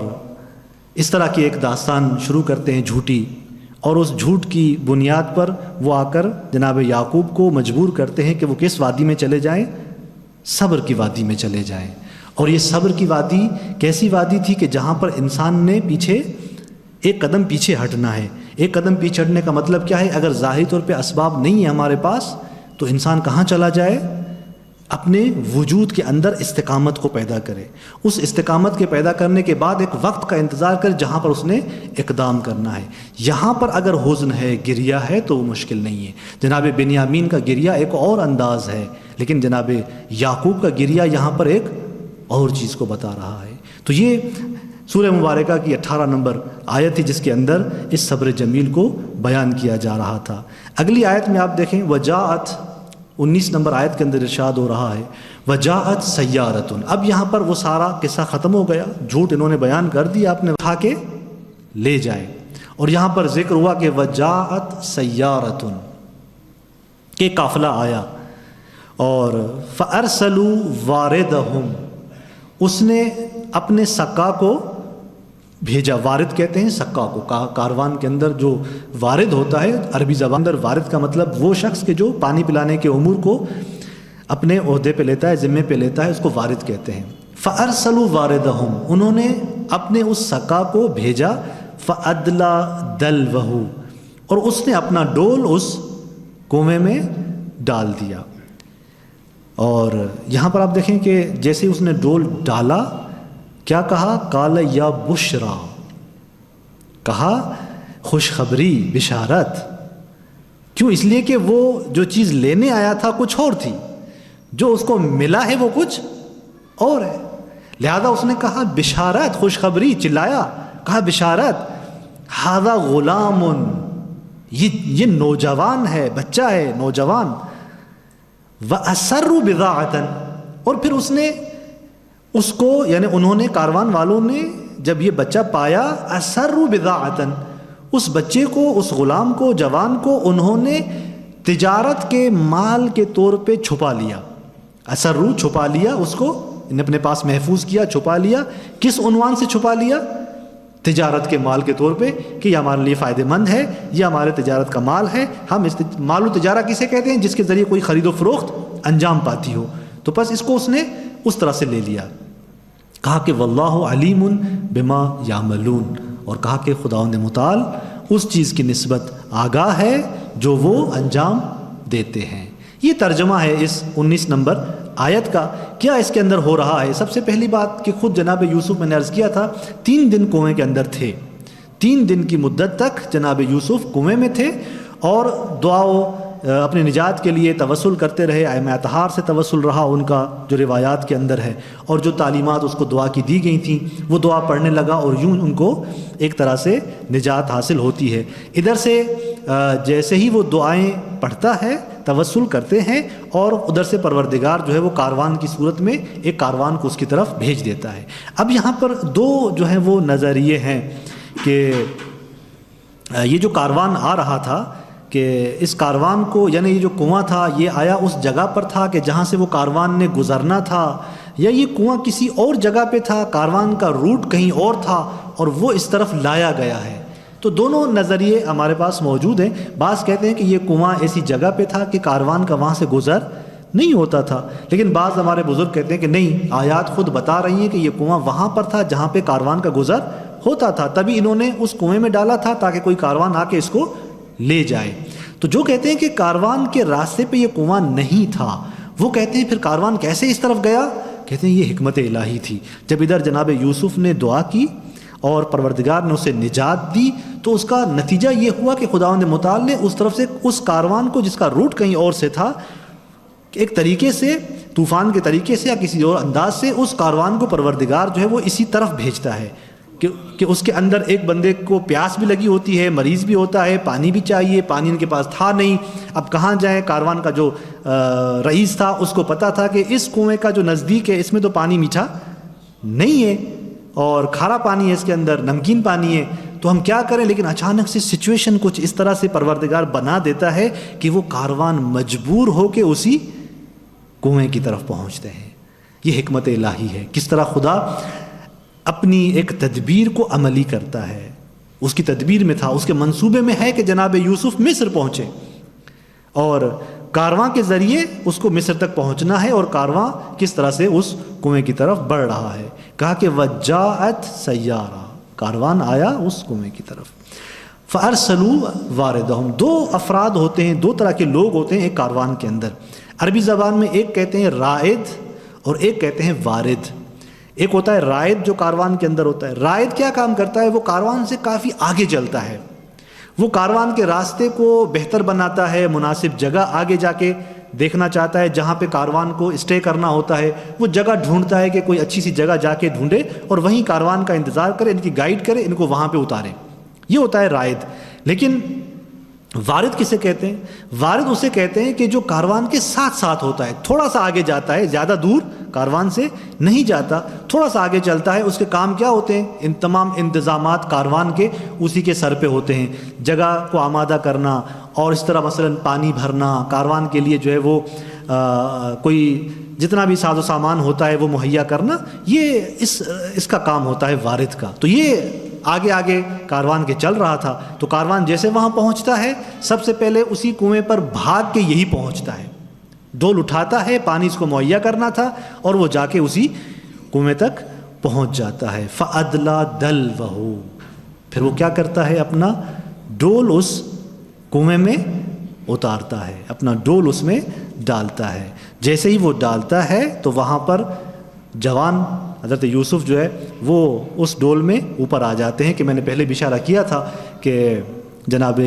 S1: اس طرح کی ایک داستان شروع کرتے ہیں جھوٹی، اور اس جھوٹ کی بنیاد پر وہ آ کر جناب یعقوب کو مجبور کرتے ہیں کہ وہ کس وادی میں چلے جائیں؟ صبر کی وادی میں چلے جائیں۔ اور یہ صبر کی وادی کیسی وادی تھی کہ جہاں پر انسان نے ایک قدم پیچھے ہٹنا ہے۔ ایک قدم پیچھے ہٹنے کا مطلب کیا ہے؟ اگر ظاہری طور پہ اسباب نہیں ہے ہمارے پاس تو انسان کہاں چلا جائے؟ اپنے وجود کے اندر استقامت کو پیدا کرے، اس استقامت کے پیدا کرنے کے بعد ایک وقت کا انتظار کرے جہاں پر اس نے اقدام کرنا ہے۔ یہاں پر اگر حزن ہے، گریہ ہے تو وہ مشکل نہیں ہے۔ جناب بنیامین کا گریہ ایک اور انداز ہے، لیکن جناب یعقوب کا گریہ یہاں پر ایک اور چیز کو بتا رہا ہے۔ تو یہ سورہ مبارکہ کی 18 نمبر آیت تھی جس کے اندر اس صبر جمیل کو بیان کیا جا رہا تھا۔ اگلی آیت میں آپ دیکھیں وجاءت 19 نمبر آیت کے اندر ارشاد ہو رہا ہے وجاءت سیارۃ۔ اب یہاں پر وہ سارا قصہ ختم ہو گیا، جھوٹ انہوں نے بیان کر دیا، آپ نے اٹھا کے لے جائے، اور یہاں پر ذکر ہوا کہ وجاءت سیارۃ، کہ قافلہ آیا، اور فارسلوا واردہم، اس نے اپنے سقا کو بھیجا۔ وارد کہتے ہیں سقا کو، کاروان کے اندر جو وارد ہوتا ہے، عربی زبان اندر وارد کا مطلب وہ شخص کہ جو پانی پلانے کے امور کو اپنے عہدے پہ لیتا ہے، ذمے پہ لیتا ہے، اس کو وارد کہتے ہیں۔ فارسلوا واردہم، انہوں نے اپنے اس سقا کو بھیجا، فَأَدْلَا دَلْوَهُ، اور اس نے اپنا ڈول اس کنویں میں ڈال دیا۔ اور یہاں پر آپ دیکھیں کہ جیسے اس نے ڈول ڈالا کیا کہا؟ قال یا بشرا، کہا خوشخبری، بشارت۔ کیوں؟ اس لیے کہ وہ جو چیز لینے آیا تھا کچھ اور تھی، جو اس کو ملا ہے وہ کچھ اور ہے، لہذا اس نے کہا بشارت، خوشخبری، چلایا، کہا بشارت، ھذا غلام، یہ نوجوان ہے، بچہ ہے، نوجوان، وَأَسَرُّ بِضَاعَةً، اور پھر اس نے اس کو، یعنی انہوں نے، کاروان والوں نے جب یہ بچہ پایا، أَسَرُّ بِضَاعَةً، اس بچے کو، اس غلام کو، جوان کو انہوں نے تجارت کے مال کے طور پہ چھپا لیا۔ أَسَرُّ، چھپا لیا اس کو، انہیں اپنے پاس محفوظ کیا، چھپا لیا۔ کس عنوان سے چھپا لیا؟ تجارت کے مال کے طور پہ، کہ یہ ہمارے لیے فائدہ مند ہے، یہ ہمارے تجارت کا مال ہے۔ ہم اس مال و تجارہ کسے کہتے ہیں؟ جس کے ذریعے کوئی خرید و فروخت انجام پاتی ہو۔ تو بس اس کو اس نے اس طرح سے لے لیا۔ کہا کہ واللہ علیم بما یعملون، اور کہا کہ خداوند متعال اس چیز کی نسبت آگاہ ہے جو وہ انجام دیتے ہیں۔ یہ ترجمہ ہے اس 19 نمبر آیت کا۔ کیا اس کے اندر ہو رہا ہے؟ سب سے پہلی بات کہ خود جناب یوسف، میں نے عرض کیا تھا 3 دن کنویں کے اندر تھے، 3 دن کی مدت تک جناب یوسف کنویں میں تھے، اور دعاؤں اپنی نجات کے لیے توسل کرتے رہے۔ ائمہ اطہار سے توسل رہا ان کا جو روایات کے اندر ہے، اور جو تعلیمات اس کو دعا کی دی گئی تھیں وہ دعا پڑھنے لگا، اور یوں ان کو ایک طرح سے نجات حاصل ہوتی ہے۔ ادھر سے جیسے ہی وہ دعائیں پڑھتا ہے، توسل کرتے ہیں، اور ادھر سے پروردگار جو ہے وہ کاروان کی صورت میں ایک کاروان کو اس کی طرف بھیج دیتا ہے۔ اب یہاں پر 2 جو ہیں وہ نظریے ہیں کہ یہ جو کاروان آ رہا تھا، کہ اس کاروان کو، یعنی یہ جو کنواں تھا یہ آیا اس جگہ پر تھا کہ جہاں سے وہ کاروان نے گزرنا تھا، یا یہ کنواں کسی اور جگہ پہ تھا، کاروان کا روٹ کہیں اور تھا اور وہ اس طرف لایا گیا ہے۔ تو دونوں نظریے ہمارے پاس موجود ہیں۔ بعض کہتے ہیں کہ یہ کنواں ایسی جگہ پہ تھا کہ کاروان کا وہاں سے گزر نہیں ہوتا تھا، لیکن بعض ہمارے بزرگ کہتے ہیں کہ نہیں، آیات خود بتا رہی ہیں کہ یہ کنواں وہاں پر تھا جہاں پہ کاروان کا گزر ہوتا تھا، تبھی انہوں نے اس کنویں میں ڈالا تھا تاکہ کوئی کاروان آ کے اس کو لے جائے۔ تو جو کہتے ہیں کہ کاروان کے راستے پہ یہ کنواں نہیں تھا، وہ کہتے ہیں پھر کاروان کیسے اس طرف گیا؟ کہتے ہیں یہ حکمت الہی تھی۔ جب ادھر جناب یوسف نے دعا کی اور پروردگار نے اسے نجات دی، تو اس کا نتیجہ یہ ہوا کہ خداوند متعال نے اس طرف سے اس کاروان کو، جس کا روٹ کہیں اور سے تھا، ایک طریقے سے، طوفان کے طریقے سے یا کسی اور انداز سے، اس کاروان کو پروردگار جو ہے وہ اسی طرف بھیجتا ہے کہ اس کے اندر ایک بندے کو پیاس بھی لگی ہوتی ہے، مریض بھی ہوتا ہے، پانی بھی چاہیے، پانی ان کے پاس تھا نہیں، اب کہاں جائیں؟ کاروان کا جو رئیس تھا اس کو پتا تھا کہ اس کنویں کا جو نزدیک ہے اس میں تو پانی میٹھا نہیں ہے، اور کھارا پانی ہے اس کے اندر، نمکین پانی ہے، تو ہم کیا کریں؟ لیکن اچانک سے سچویشن کچھ اس طرح سے پروردگار بنا دیتا ہے کہ وہ کاروان مجبور ہو کے اسی کنویں کی طرف پہنچتے ہیں۔ یہ حکمت الہی ہے، کس طرح خدا اپنی ایک تدبیر کو عملی کرتا ہے۔ اس کی تدبیر میں تھا، اس کے منصوبے میں ہے کہ جناب یوسف مصر پہنچے، اور کارواں کے ذریعے اس کو مصر تک پہنچنا ہے، اور کارواں کس طرح سے اس کنویں کی طرف بڑھ رہا ہے۔ کہا کہ وجاءت سیارہ، کاروان آیا اس کنویں کی طرف۔ فارسلوا واردہم، 2 افراد ہوتے ہیں، 2 طرح کے لوگ ہوتے ہیں ایک کاروان کے اندر۔ عربی زبان میں ایک کہتے ہیں رائد اور ایک کہتے ہیں وارد۔ ایک ہوتا ہے رائد جو کاروان کے اندر ہوتا ہے۔ رائد کیا کام کرتا ہے؟ وہ کاروان سے کافی آگے چلتا ہے، وہ کاروان کے راستے کو بہتر بناتا ہے، مناسب جگہ آگے جا کے دیکھنا چاہتا ہے جہاں پہ کاروان کو اسٹے کرنا ہوتا ہے، وہ جگہ ڈھونڈتا ہے کہ کوئی اچھی سی جگہ جا کے ڈھونڈے اور وہیں کاروان کا انتظار کرے، ان کی گائیڈ کرے، ان کو وہاں پہ اتارے۔ یہ ہوتا ہے رائد۔ لیکن وارد کسے کہتے ہیں؟ وارد اسے کہتے ہیں کہ جو کاروان کے ساتھ ساتھ ہوتا ہے، تھوڑا سا آگے جاتا ہے، زیادہ دور کاروان سے نہیں جاتا، تھوڑا سا آگے چلتا ہے۔ اس کے کام کیا ہوتے ہیں؟ ان تمام انتظامات کاروان کے اسی کے سر پہ ہوتے ہیں، جگہ کو آمادہ کرنا، اور اس طرح مثلا پانی بھرنا، کاروان کے لیے جو ہے وہ کوئی جتنا بھی ساز و سامان ہوتا ہے وہ مہیا کرنا، یہ اس کا کام ہوتا ہے وارد کا۔ تو یہ آگے آگے کاروان کے چل رہا تھا، تو کاروان جیسے وہاں پہنچتا ہے، سب سے پہلے اسی کنویں پر بھاگ کے یہی پہنچتا ہے، ڈول اٹھاتا ہے، پانی اس کو مہیا کرنا تھا، اور وہ جا کے اسی کنویں تک پہنچ جاتا ہے۔ فَأَدْلَا دَلْوَهُ، پھر وہ کیا کرتا ہے، اپنا ڈول اس کنویں میں اتارتا ہے، اپنا ڈول اس میں ڈالتا ہے۔ جیسے ہی وہ ڈالتا ہے تو وہاں پر جوان حضرت یوسف جو ہے وہ اس ڈول میں اوپر آ جاتے ہیں، کہ میں نے پہلے بھی اشارہ کیا تھا کہ جناب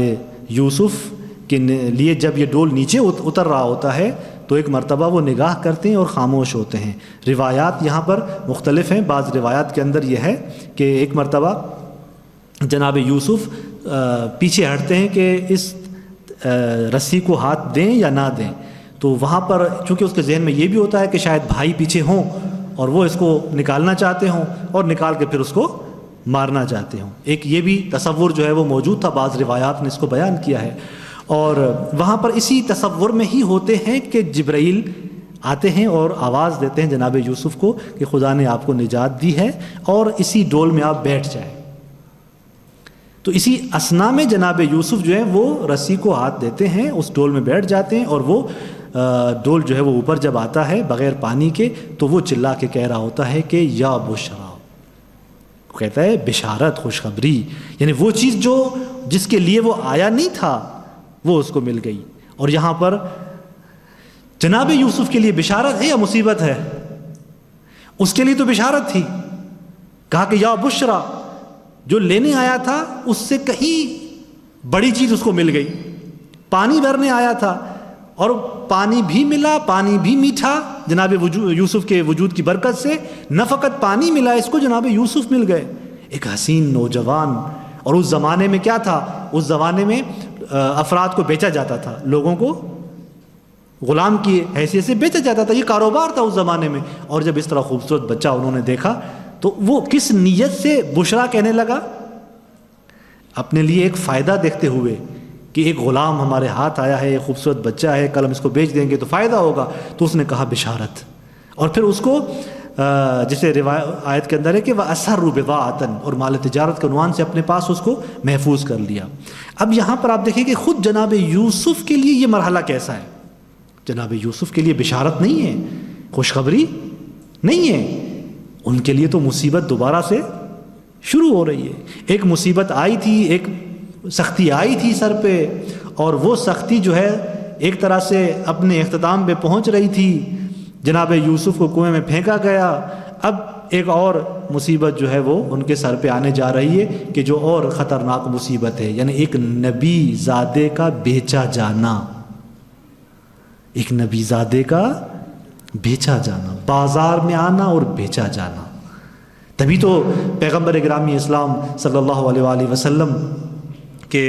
S1: یوسف کے لیے جب یہ ڈول نیچے اتر رہا ہوتا ہے تو ایک مرتبہ وہ نگاہ کرتے ہیں اور خاموش ہوتے ہیں۔ روایات یہاں پر مختلف ہیں، بعض روایات کے اندر یہ ہے کہ ایک مرتبہ جناب یوسف پیچھے ہٹتے ہیں کہ اس رسی کو ہاتھ دیں یا نہ دیں، تو وہاں پر چونکہ اس کے ذہن میں یہ بھی ہوتا ہے کہ شاید بھائی پیچھے ہوں اور وہ اس کو نکالنا چاہتے ہوں اور نکال کے پھر اس کو مارنا چاہتے ہوں، ایک یہ بھی تصور جو ہے وہ موجود تھا، بعض روایات نے اس کو بیان کیا ہے۔ اور وہاں پر اسی تصور میں ہی ہوتے ہیں کہ جبرائیل آتے ہیں اور آواز دیتے ہیں جناب یوسف کو کہ خدا نے آپ کو نجات دی ہے اور اسی ڈول میں آپ بیٹھ جائیں۔ تو اسی اثنا میں جناب یوسف جو ہیں وہ رسی کو ہاتھ دیتے ہیں، اس ڈول میں بیٹھ جاتے ہیں، اور وہ ڈول جو ہے وہ اوپر جب آتا ہے بغیر پانی کے تو وہ چلا کے کہہ رہا ہوتا ہے کہ یا بشرا، کہتا ہے بشارت، خوشخبری، یعنی وہ چیز جو جس کے لیے وہ آیا نہیں تھا وہ اس کو مل گئی۔ اور یہاں پر جناب یوسف کے لیے بشارت ہے یا مصیبت ہے؟ اس کے لیے تو بشارت تھی، کہا کہ یا بشرا، جو لینے آیا تھا اس سے کہیں بڑی چیز اس کو مل گئی۔ پانی بھرنے آیا تھا اور پانی بھی ملا، پانی بھی میٹھا جناب یوسف کے وجود کی برکت سے، نہ فقط پانی ملا، اس کو جناب یوسف مل گئے، ایک حسین نوجوان۔ اور اس زمانے میں کیا تھا، اس زمانے میں افراد کو بیچا جاتا تھا، لوگوں کو غلام کی حیثیت سے بیچا جاتا تھا، یہ کاروبار تھا اس زمانے میں۔ اور جب اس طرح خوبصورت بچہ انہوں نے دیکھا تو وہ کس نیت سے بشرا کہنے لگا؟ اپنے لیے ایک فائدہ دیکھتے ہوئے کہ ایک غلام ہمارے ہاتھ آیا ہے، ایک خوبصورت بچہ ہے، کل ہم اس کو بیچ دیں گے تو فائدہ ہوگا، تو اس نے کہا بشارت۔ اور پھر اس کو جسے آیت کے اندر ہے کہ وَأَسَرُّ بِضَاعَةً، اور مال تجارت کے عنوان سے اپنے پاس اس کو محفوظ کر لیا۔ اب یہاں پر آپ دیکھیں کہ خود جناب یوسف کے لیے یہ مرحلہ کیسا ہے۔ جناب یوسف کے لیے بشارت نہیں ہے، خوشخبری نہیں ہے، ان کے لیے تو مصیبت دوبارہ سے شروع ہو رہی ہے۔ ایک مصیبت آئی تھی، ایک سختی آئی تھی سر پہ، اور وہ سختی جو ہے ایک طرح سے اپنے اختتام پہ پہنچ رہی تھی، جناب یوسف کو کنویں میں پھینکا گیا۔ اب ایک اور مصیبت جو ہے وہ ان کے سر پہ آنے جا رہی ہے کہ جو اور خطرناک مصیبت ہے، یعنی ایک نبی زادے کا بیچا جانا، ایک نبی زادے کا بیچا جانا، بازار میں آنا اور بیچا جانا۔ تبھی تو پیغمبر گرامی اسلام صلی اللہ علیہ وآلہ وسلم کے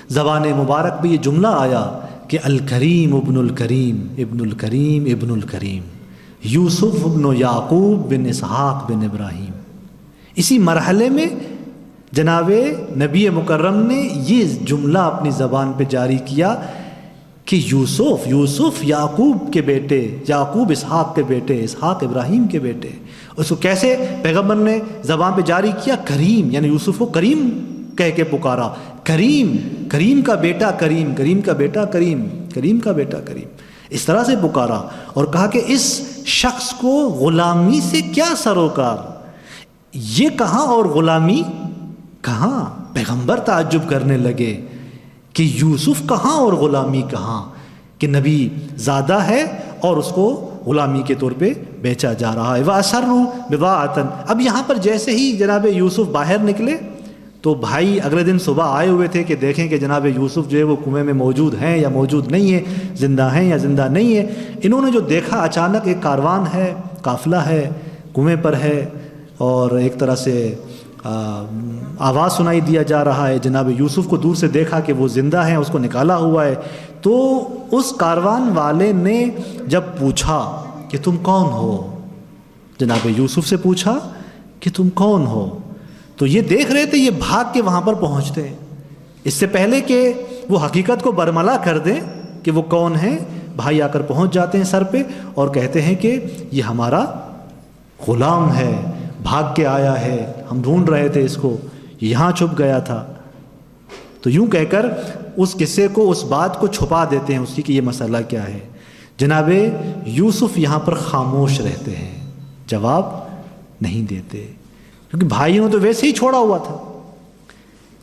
S1: زبان مبارک میں یہ جملہ آیا کہ الکریم ابن الکریم ابن الکریم ابن الکریم، یوسف ابن یعقوب بن اسحاق بن ابراہیم۔ اسی مرحلے میں جناب نبی مکرم نے یہ جملہ اپنی زبان پہ جاری کیا کہ یوسف یعقوب کے بیٹے، یعقوب اسحاق کے بیٹے، اسحاق ابراہیم کے بیٹے۔ اس کو کیسے پیغمبر نے زبان پہ جاری کیا؟ کریم، یعنی یوسف کو کریم کہہ کے پکارا، کریم، کریم کا بیٹا کریم، کریم کا بیٹا کریم، کریم کا بیٹا کریم، اس طرح سے پکارا اور کہا کہ اس شخص کو غلامی سے کیا سروکار، یہ کہاں اور غلامی کہاں؟ پیغمبر تعجب کرنے لگے کہ یوسف کہاں اور غلامی کہاں، کہ نبی زادہ ہے اور اس کو غلامی کے طور پہ بیچا جا رہا ہے۔ وَأَسَرُّ بِضَاعَةً۔ اب یہاں پر جیسے ہی جناب یوسف باہر نکلے تو بھائی اگلے دن صبح آئے ہوئے تھے کہ دیکھیں کہ جناب یوسف جو ہے وہ کنویں میں موجود ہیں یا موجود نہیں ہیں، زندہ ہیں یا زندہ نہیں ہیں۔ انہوں نے جو دیکھا، اچانک ایک کاروان ہے، قافلہ ہے، کنویں پر ہے، اور ایک طرح سے آواز سنائی دیا جا رہا ہے۔ جناب یوسف کو دور سے دیکھا کہ وہ زندہ ہیں، اس کو نکالا ہوا ہے۔ تو اس کاروان والے نے جب پوچھا کہ تم کون ہو، جناب یوسف سے پوچھا کہ تم کون ہو، تو یہ دیکھ رہے تھے یہ بھاگ کے وہاں پر پہنچتے ہیں، اس سے پہلے کہ وہ حقیقت کو برملا کر دیں کہ وہ کون ہیں، بھائی آ کر پہنچ جاتے ہیں سر پہ اور کہتے ہیں کہ یہ ہمارا غلام ہے، بھاگ کے آیا ہے، ہم ڈھونڈ رہے تھے اس کو، یہاں چھپ گیا تھا۔ تو یوں کہہ کر اس قصے کو، اس بات کو چھپا دیتے ہیں اس کی کہ یہ مسئلہ کیا ہے۔ جناب یوسف یہاں پر خاموش رہتے ہیں، جواب نہیں دیتے، کیونکہ بھائیوں نے تو ویسے ہی چھوڑا ہوا تھا۔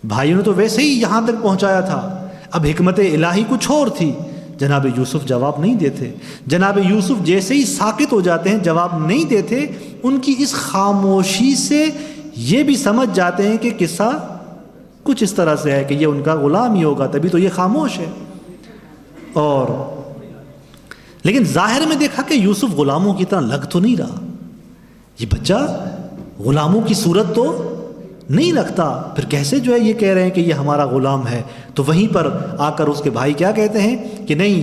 S1: بھائیوں نے تو ویسے ہی یہاں تک پہنچایا تھا، اب حکمت الہی کچھ اور تھی۔ جناب یوسف جواب نہیں دیتے، جناب یوسف جیسے ہی ساکت ہو جاتے ہیں، جواب نہیں دیتے، ان کی اس خاموشی سے یہ بھی سمجھ جاتے ہیں کہ قصہ کچھ اس طرح سے ہے کہ یہ ان کا غلام ہی ہوگا، تبھی تو یہ خاموش ہے۔ اور لیکن ظاہر میں دیکھا کہ یوسف غلاموں کی طرح لگ تو نہیں رہا، یہ بچہ غلاموں کی صورت تو نہیں رکھتا، پھر کیسے جو ہے یہ کہہ رہے ہیں کہ یہ ہمارا غلام ہے؟ تو وہیں پر آ کر اس کے بھائی کیا کہتے ہیں کہ نہیں،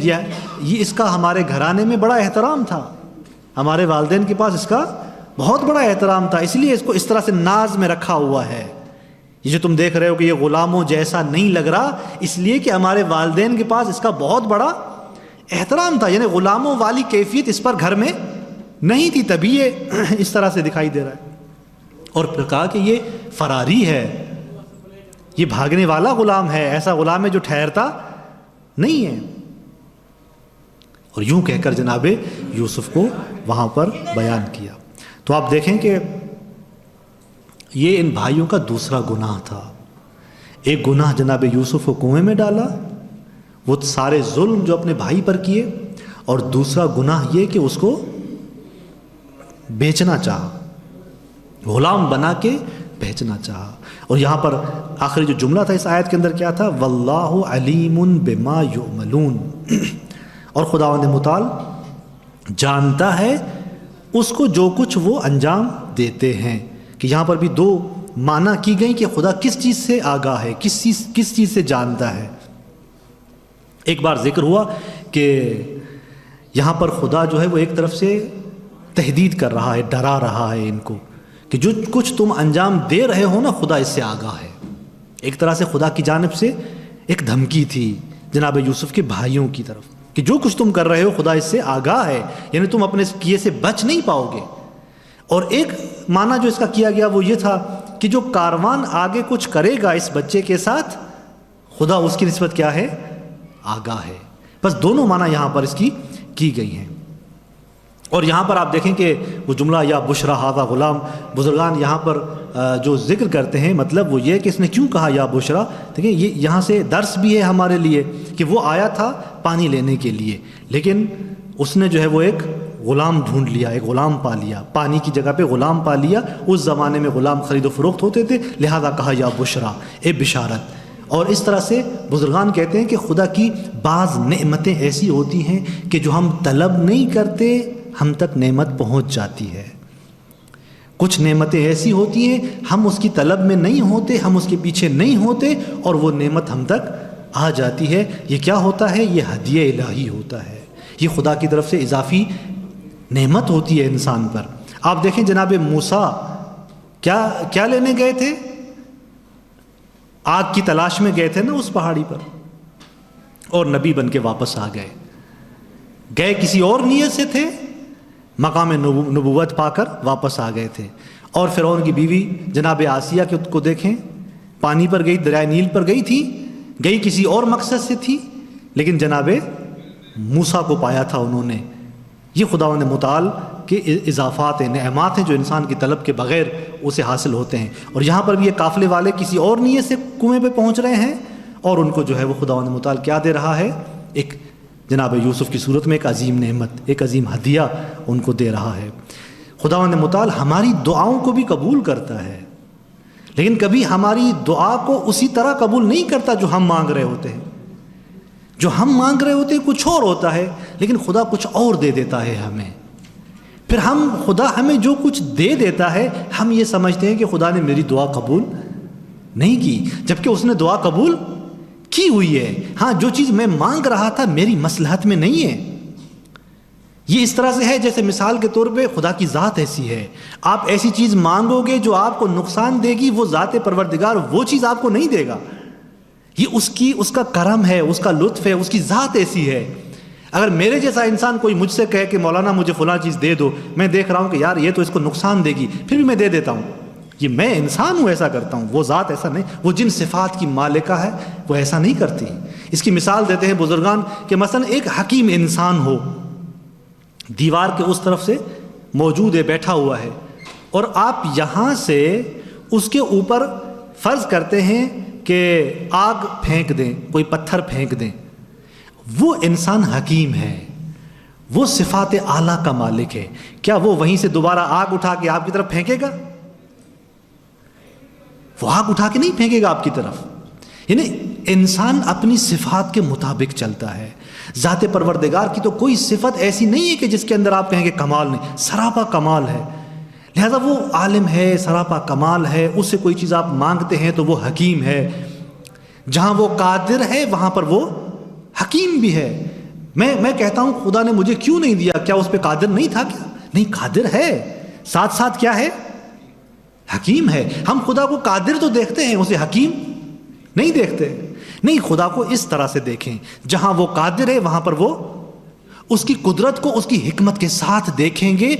S1: یہ اس کا ہمارے گھرانے میں بڑا احترام تھا، ہمارے والدین کے پاس اس کا بہت بڑا احترام تھا، اس لیے اس کو اس طرح سے ناز میں رکھا ہوا ہے۔ یہ جو تم دیکھ رہے ہو کہ یہ غلاموں جیسا نہیں لگ رہا، اس لیے کہ ہمارے والدین کے پاس اس کا بہت بڑا احترام تھا، یعنی غلاموں والی کیفیت اس پر گھر میں نہیں تھی، تبھی یہ اس طرح سے دکھائی دے رہا ہے۔ اور پھر کہا کہ یہ فراری ہے، یہ بھاگنے والا غلام ہے، ایسا غلام ہے جو ٹھہرتا نہیں ہے۔ اور یوں کہہ کر جناب یوسف کو وہاں پر بیان کیا۔ تو آپ دیکھیں کہ یہ ان بھائیوں کا دوسرا گناہ تھا۔ ایک گناہ جناب یوسف کو کنویں میں ڈالا، وہ سارے ظلم جو اپنے بھائی پر کیے، اور دوسرا گناہ یہ کہ اس کو بیچنا چاہا، غلام بنا کے بیچنا چاہا۔ اور یہاں پر آخری جو جملہ تھا اس آیت کے اندر کیا تھا؟ واللہ علیم بما یعملون، اور خداوند متعال جانتا ہے اس کو جو کچھ وہ انجام دیتے ہیں۔ کہ یہاں پر بھی دو معنی کی گئی کہ خدا کس چیز سے آگاہ ہے، کس چیز سے جانتا ہے۔ ایک بار ذکر ہوا کہ یہاں پر خدا جو ہے وہ ایک طرف سے تہدید کر رہا ہے، ڈرا رہا ہے ان کو کہ جو کچھ تم انجام دے رہے ہو نا، خدا اس سے آگاہ ہے۔ ایک طرح سے خدا کی جانب سے ایک دھمکی تھی جناب یوسف کے بھائیوں کی طرف کہ جو کچھ تم کر رہے ہو خدا اس سے آگاہ ہے، یعنی تم اپنے کیے سے بچ نہیں پاؤ گے۔ اور ایک معنی جو اس کا کیا گیا وہ یہ تھا کہ جو کاروان آگے کچھ کرے گا اس بچے کے ساتھ، خدا اس کی نسبت کیا ہے؟ آگاہ ہے۔ بس دونوں معنی یہاں پر اس کی گئی ہیں۔ اور یہاں پر آپ دیکھیں کہ وہ جملہ یا بشرا ھذا غلام، بزرگان یہاں پر جو ذکر کرتے ہیں مطلب وہ یہ کہ اس نے کیوں کہا یا بشرا۔ دیکھیں یہ یہاں سے درس بھی ہے ہمارے لیے کہ وہ آیا تھا پانی لینے کے لیے، لیکن اس نے جو ہے وہ ایک غلام ڈھونڈ لیا، ایک غلام پا لیا، پانی کی جگہ پہ غلام پا لیا۔ اس زمانے میں غلام خرید و فروخت ہوتے تھے، لہذا کہا یا بشرا، اے بشارت۔ اور اس طرح سے بزرگان کہتے ہیں کہ خدا کی بعض نعمتیں ایسی ہوتی ہیں کہ جو ہم طلب نہیں کرتے ہم تک نعمت پہنچ جاتی ہے۔ کچھ نعمتیں ایسی ہوتی ہیں ہم اس کی طلب میں نہیں ہوتے، ہم اس کے پیچھے نہیں ہوتے، اور وہ نعمت ہم تک آ جاتی ہے۔ یہ کیا ہوتا ہے؟ یہ ہدیہ الہی ہوتا ہے، یہ خدا کی طرف سے اضافی نعمت ہوتی ہے انسان پر۔ آپ دیکھیں جناب موسیٰ کیا لینے گئے تھے؟ آگ کی تلاش میں گئے تھے نا اس پہاڑی پر، اور نبی بن کے واپس آ گئے کسی اور نیت سے تھے، مقام نبوت پا کر واپس آ گئے تھے۔ اور فرعون کی بیوی جناب آسیہ کو دیکھیں، پانی پر گئی، دریائے نیل پر گئی تھی، گئی کسی اور مقصد سے تھی، لیکن جناب موسیٰ کو پایا تھا انہوں نے۔ یہ خداوند متعال کے اضافات ہیں، نعمات ہیں جو انسان کی طلب کے بغیر اسے حاصل ہوتے ہیں۔ اور یہاں پر بھی یہ قافلے والے کسی اور نیت سے کنویں پہ پہنچ رہے ہیں، اور ان کو جو ہے وہ خداوند متعال کیا دے رہا ہے؟ ایک جناب یوسف کی صورت میں ایک عظیم نعمت، ایک عظیم ہدیہ ان کو دے رہا ہے۔ خداوند متعال ہماری دعاؤں کو بھی قبول کرتا ہے، لیکن کبھی ہماری دعا کو اسی طرح قبول نہیں کرتا جو ہم مانگ رہے ہوتے ہیں۔ جو ہم مانگ رہے ہوتے ہیں کچھ اور ہوتا ہے، لیکن خدا کچھ اور دے دیتا ہے ہمیں۔ پھر خدا ہمیں جو کچھ دے دیتا ہے ہم یہ سمجھتے ہیں کہ خدا نے میری دعا قبول نہیں کی، جبکہ اس نے دعا قبول کی ہوئی ہے۔ ہاں، جو چیز میں مانگ رہا تھا میری مصلحت میں نہیں ہے۔ یہ اس طرح سے ہے جیسے مثال کے طور پہ خدا کی ذات ایسی ہے، آپ ایسی چیز مانگو گے جو آپ کو نقصان دے گی، وہ ذات پروردگار وہ چیز آپ کو نہیں دے گا۔ یہ اس کا کرم ہے، اس کا لطف ہے، اس کی ذات ایسی ہے۔ اگر میرے جیسا انسان کوئی مجھ سے کہے کہ مولانا مجھے فلاں چیز دے دو، میں دیکھ رہا ہوں کہ یار یہ تو اس کو نقصان دے گی، پھر بھی میں دے دیتا ہوں، یہ میں انسان ہوں ایسا کرتا ہوں، وہ ذات ایسا نہیں، وہ جن صفات کی مالکہ ہے وہ ایسا نہیں کرتی۔ اس کی مثال دیتے ہیں بزرگان کہ مثلا ایک حکیم انسان ہو، دیوار کے اس طرف سے موجود ہے، بیٹھا ہوا ہے، اور آپ یہاں سے اس کے اوپر فرض کرتے ہیں کہ آگ پھینک دیں، کوئی پتھر پھینک دیں، وہ انسان حکیم ہے، وہ صفات اعلیٰ کا مالک ہے، کیا وہ وہیں سے دوبارہ آگ اٹھا کے آپ کی طرف پھینکے گا؟ وہ آگ اٹھا کے نہیں پھینکے گا آپ کی طرف۔ یعنی انسان اپنی صفات کے مطابق چلتا ہے۔ ذات پروردگار کی تو کوئی صفت ایسی نہیں ہے کہ جس کے اندر آپ کہیں کہ کمال نہیں، سراپا کمال ہے۔ لہذا وہ عالم ہے، سراپا کمال ہے، اس سے کوئی چیز آپ مانگتے ہیں تو وہ حکیم ہے۔ جہاں وہ قادر ہے وہاں پر وہ حکیم بھی ہے۔ میں کہتا ہوں خدا نے مجھے کیوں نہیں دیا، کیا اس پہ قادر نہیں تھا؟ کیا نہیں، قادر ہے، ساتھ ساتھ کیا ہے؟ حکیم ہے۔ ہم خدا کو قادر تو دیکھتے ہیں، اسے حکیم نہیں دیکھتے۔ نہیں، خدا کو اس طرح سے دیکھیں، جہاں وہ قادر ہے وہاں پر وہ اس کی قدرت کو اس کی حکمت کے ساتھ دیکھیں گے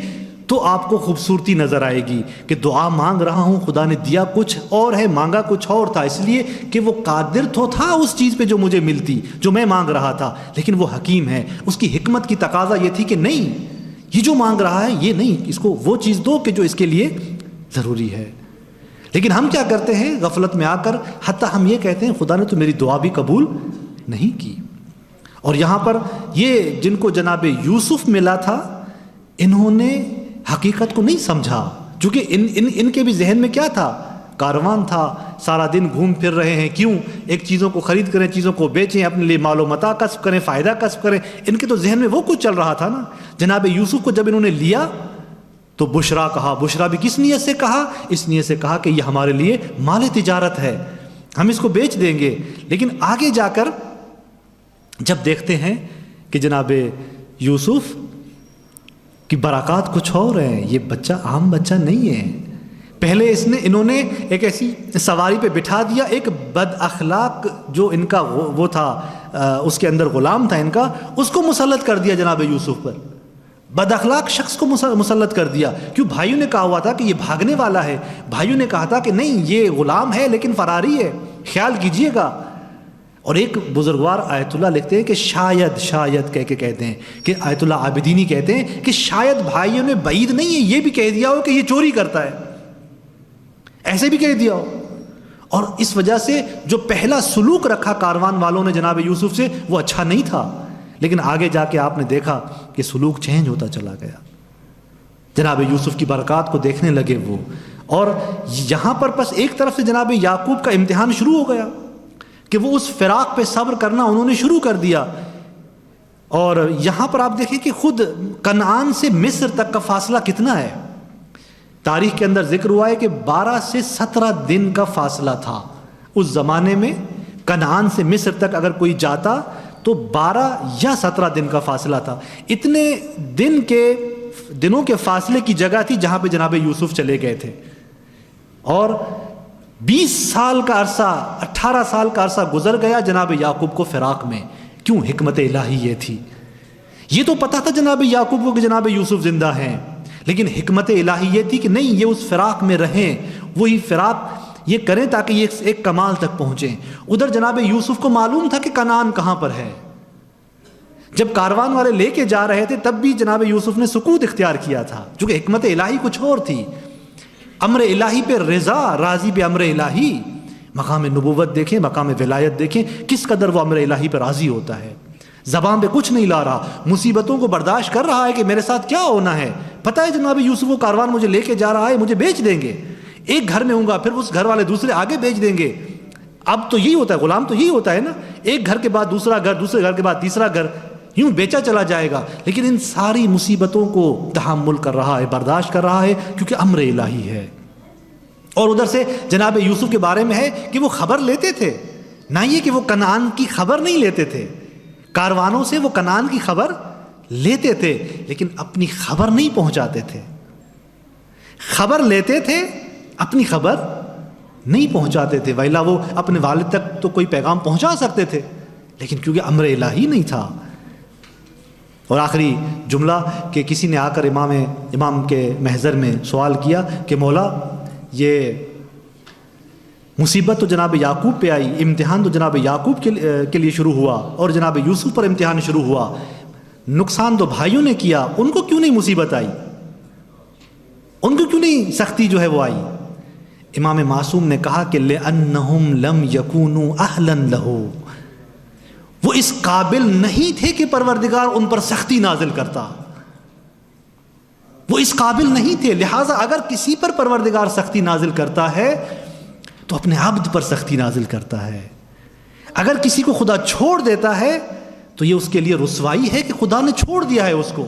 S1: تو آپ کو خوبصورتی نظر آئے گی کہ دعا مانگ رہا ہوں، خدا نے دیا کچھ اور ہے، مانگا کچھ اور تھا، اس لیے کہ وہ قادر تو تھا اس چیز پہ جو مجھے ملتی، جو میں مانگ رہا تھا، لیکن وہ حکیم ہے۔ اس کی حکمت کی تقاضا یہ تھی کہ نہیں، یہ جو مانگ رہا ہے یہ نہیں، اس کو وہ چیز دو کہ جو اس کے لیے ضروری ہے۔ لیکن ہم کیا کرتے ہیں غفلت میں آ کر، حتیٰ ہم یہ کہتے ہیں خدا نے تو میری دعا بھی قبول نہیں کی۔ اور یہاں پر یہ جن کو جناب یوسف ملا تھا، انہوں نے حقیقت کو نہیں سمجھا، چونکہ ان کے بھی ذہن میں کیا تھا؟ کاروان تھا، سارا دن گھوم پھر رہے ہیں، کیوں؟ ایک چیزوں کو خرید کریں، چیزوں کو بیچیں، اپنے لیے مال و متاع کسب کریں، فائدہ کسب کریں۔ ان کے تو ذہن میں وہ کچھ چل رہا تھا نا۔ جناب یوسف کو جب انہوں نے لیا تو بشرا کہا، بشرا بھی کس نیت سے کہا؟ اس نیت سے کہا کہ یہ ہمارے لیے مال تجارت ہے، ہم اس کو بیچ دیں گے۔ لیکن آگے جا کر جب دیکھتے ہیں کہ جناب یوسف کی برکات کچھ اور ہیں، یہ بچہ عام بچہ نہیں ہے۔ پہلے انہوں نے ایک ایسی سواری پہ بٹھا دیا، ایک بد اخلاق جو ان کا وہ تھا، اس کے اندر غلام تھا ان کا، اس کو مسلط کر دیا جناب یوسف پر، بد اخلاق شخص کو مسلط کر دیا۔ کیوں؟ بھائیوں نے کہا ہوا تھا کہ یہ بھاگنے والا ہے، بھائیوں نے کہا تھا کہ نہیں یہ غلام ہے لیکن فراری ہے، خیال کیجئے گا۔ اور ایک بزرگوار آیت اللہ لکھتے ہیں کہ شاید کہہ کے کہتے ہیں کہ آیت اللہ عابدینی کہتے ہیں کہ شاید بھائیوں نے بعید نہیں ہے یہ بھی کہہ دیا ہو کہ یہ چوری کرتا ہے، ایسے بھی کہہ دیا ہو۔ اور اس وجہ سے جو پہلا سلوک رکھا کاروان والوں نے جناب یوسف سے وہ اچھا نہیں تھا، لیکن آگے جا کے آپ نے دیکھا کہ سلوک چینج ہوتا چلا گیا، جناب یوسف کی برکات کو دیکھنے لگے وہ۔ اور یہاں پر بس ایک طرف سے جناب یعقوب کا امتحان شروع ہو گیا کہ وہ اس فراق پہ صبر کرنا انہوں نے شروع کر دیا۔ اور یہاں پر آپ دیکھیں کہ خود کنعان سے مصر تک کا فاصلہ کتنا ہے، تاریخ کے اندر ذکر ہوا ہے کہ 12 سے 17 دن کا فاصلہ تھا۔ اس زمانے میں کنعان سے مصر تک اگر کوئی جاتا تو 12 یا 17 دن کا فاصلہ تھا۔ اتنے دنوں کے فاصلے کی جگہ تھی جہاں پہ جناب یوسف چلے گئے تھے، اور 20 سال کا عرصہ، 18 سال کا عرصہ گزر گیا جناب یعقوب کو فراق میں۔ کیوں؟ حکمت الہی یہ تھی۔ یہ تو پتہ تھا جناب یعقوب کو کہ جناب یوسف زندہ ہیں، لیکن حکمت الہی یہ تھی کہ نہیں، یہ اس فراق میں رہیں، وہی فراق یہ کریں تاکہ یہ ایک کمال تک پہنچیں۔ ادھر جناب یوسف کو معلوم تھا کہ کنعان کہاں پر ہے۔ جب کاروان والے لے کے جا رہے تھے تب بھی جناب یوسف نے سکوت اختیار کیا تھا، چونکہ حکمت الہی کچھ اور تھی۔ امر الہی پہ رضا، راضی پہ امر الہی۔ مقام نبوت دیکھیں، مقام ولایت دیکھیں، کس قدر وہ امر الہی پہ راضی ہوتا ہے۔ زبان پہ کچھ نہیں لا رہا، مصیبتوں کو برداشت کر رہا ہے کہ میرے ساتھ کیا ہونا ہے۔ پتہ ہے جناب یوسف وہ کاروان مجھے لے کے جا رہا ہے، مجھے بیچ دیں گے، ایک گھر میں ہوں گا، پھر اس گھر والے دوسرے آگے بیچ دیں گے۔ اب تو یہی ہوتا ہے، غلام تو یہی ہوتا ہے نا، ایک گھر کے بعد دوسرا گھر، دوسرے گھر کے بعد تیسرا گھر، یوں بیچا چلا جائے گا۔ لیکن ان ساری مصیبتوں کو تحمل کر رہا ہے، برداشت کر رہا ہے، کیونکہ امر الہی ہے۔ اور ادھر سے جناب یوسف کے بارے میں ہے کہ وہ خبر لیتے تھے، نہ یہ کہ وہ کنعان کی خبر نہیں لیتے تھے، کاروانوں سے وہ کنعان کی خبر لیتے تھے لیکن اپنی خبر نہیں پہنچاتے تھے۔ خبر لیتے تھے، اپنی خبر نہیں پہنچاتے تھے، وإلا وہ اپنے والد تک تو کوئی پیغام پہنچا سکتے تھے، لیکن کیونکہ امر الہی نہیں تھا۔ اور آخری جملہ کہ کسی نے آ کر امام کے محضر میں سوال کیا کہ مولا یہ مصیبت تو جناب یعقوب پہ آئی، امتحان تو جناب یعقوب کے لیے شروع ہوا، اور جناب یوسف پر امتحان شروع ہوا، نقصان تو بھائیوں نے کیا، ان کو کیوں نہیں مصیبت آئی، ان کو کیوں نہیں سختی جو ہے وہ آئی؟ امام معصوم نے کہا کہ لِأَنَّهُمْ لَمْ يَكُونُوا أَهْلًا لَهُ، وہ اس قابل نہیں تھے کہ پروردگار ان پر سختی نازل کرتا، وہ اس قابل نہیں تھے. لہٰذا اگر کسی پر پروردگار سختی نازل کرتا ہے تو اپنے عبد پر سختی نازل کرتا ہے. اگر کسی کو خدا چھوڑ دیتا ہے تو یہ اس کے لیے رسوائی ہے کہ خدا نے چھوڑ دیا ہے اس کو،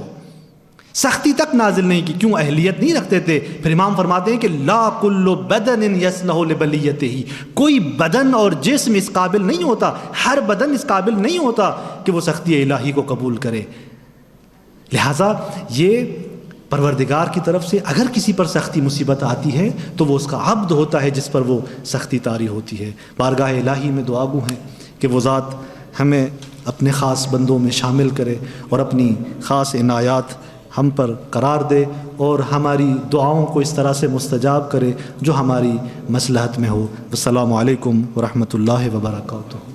S1: سختی تک نازل نہیں کی. کیوں؟ اہلیت نہیں رکھتے تھے. پھر امام فرماتے ہیں کہ لا کل بدن یصلح لبلیتہ، کوئی بدن اور جسم اس قابل نہیں ہوتا، ہر بدن اس قابل نہیں ہوتا کہ وہ سختی الہی کو قبول کرے. لہٰذا یہ پروردگار کی طرف سے اگر کسی پر سختی مصیبت آتی ہے تو وہ اس کا عبد ہوتا ہے جس پر وہ سختی طاری ہوتی ہے. بارگاہ الہی میں دعا گو ہیں کہ وہ ذات ہمیں اپنے خاص بندوں میں شامل کرے اور اپنی خاص عنایات ہم پر قرار دے اور ہماری دعاؤں کو اس طرح سے مستجاب کرے جو ہماری مصلحت میں ہو. السلام علیکم ورحمۃ اللہ وبرکاتہ.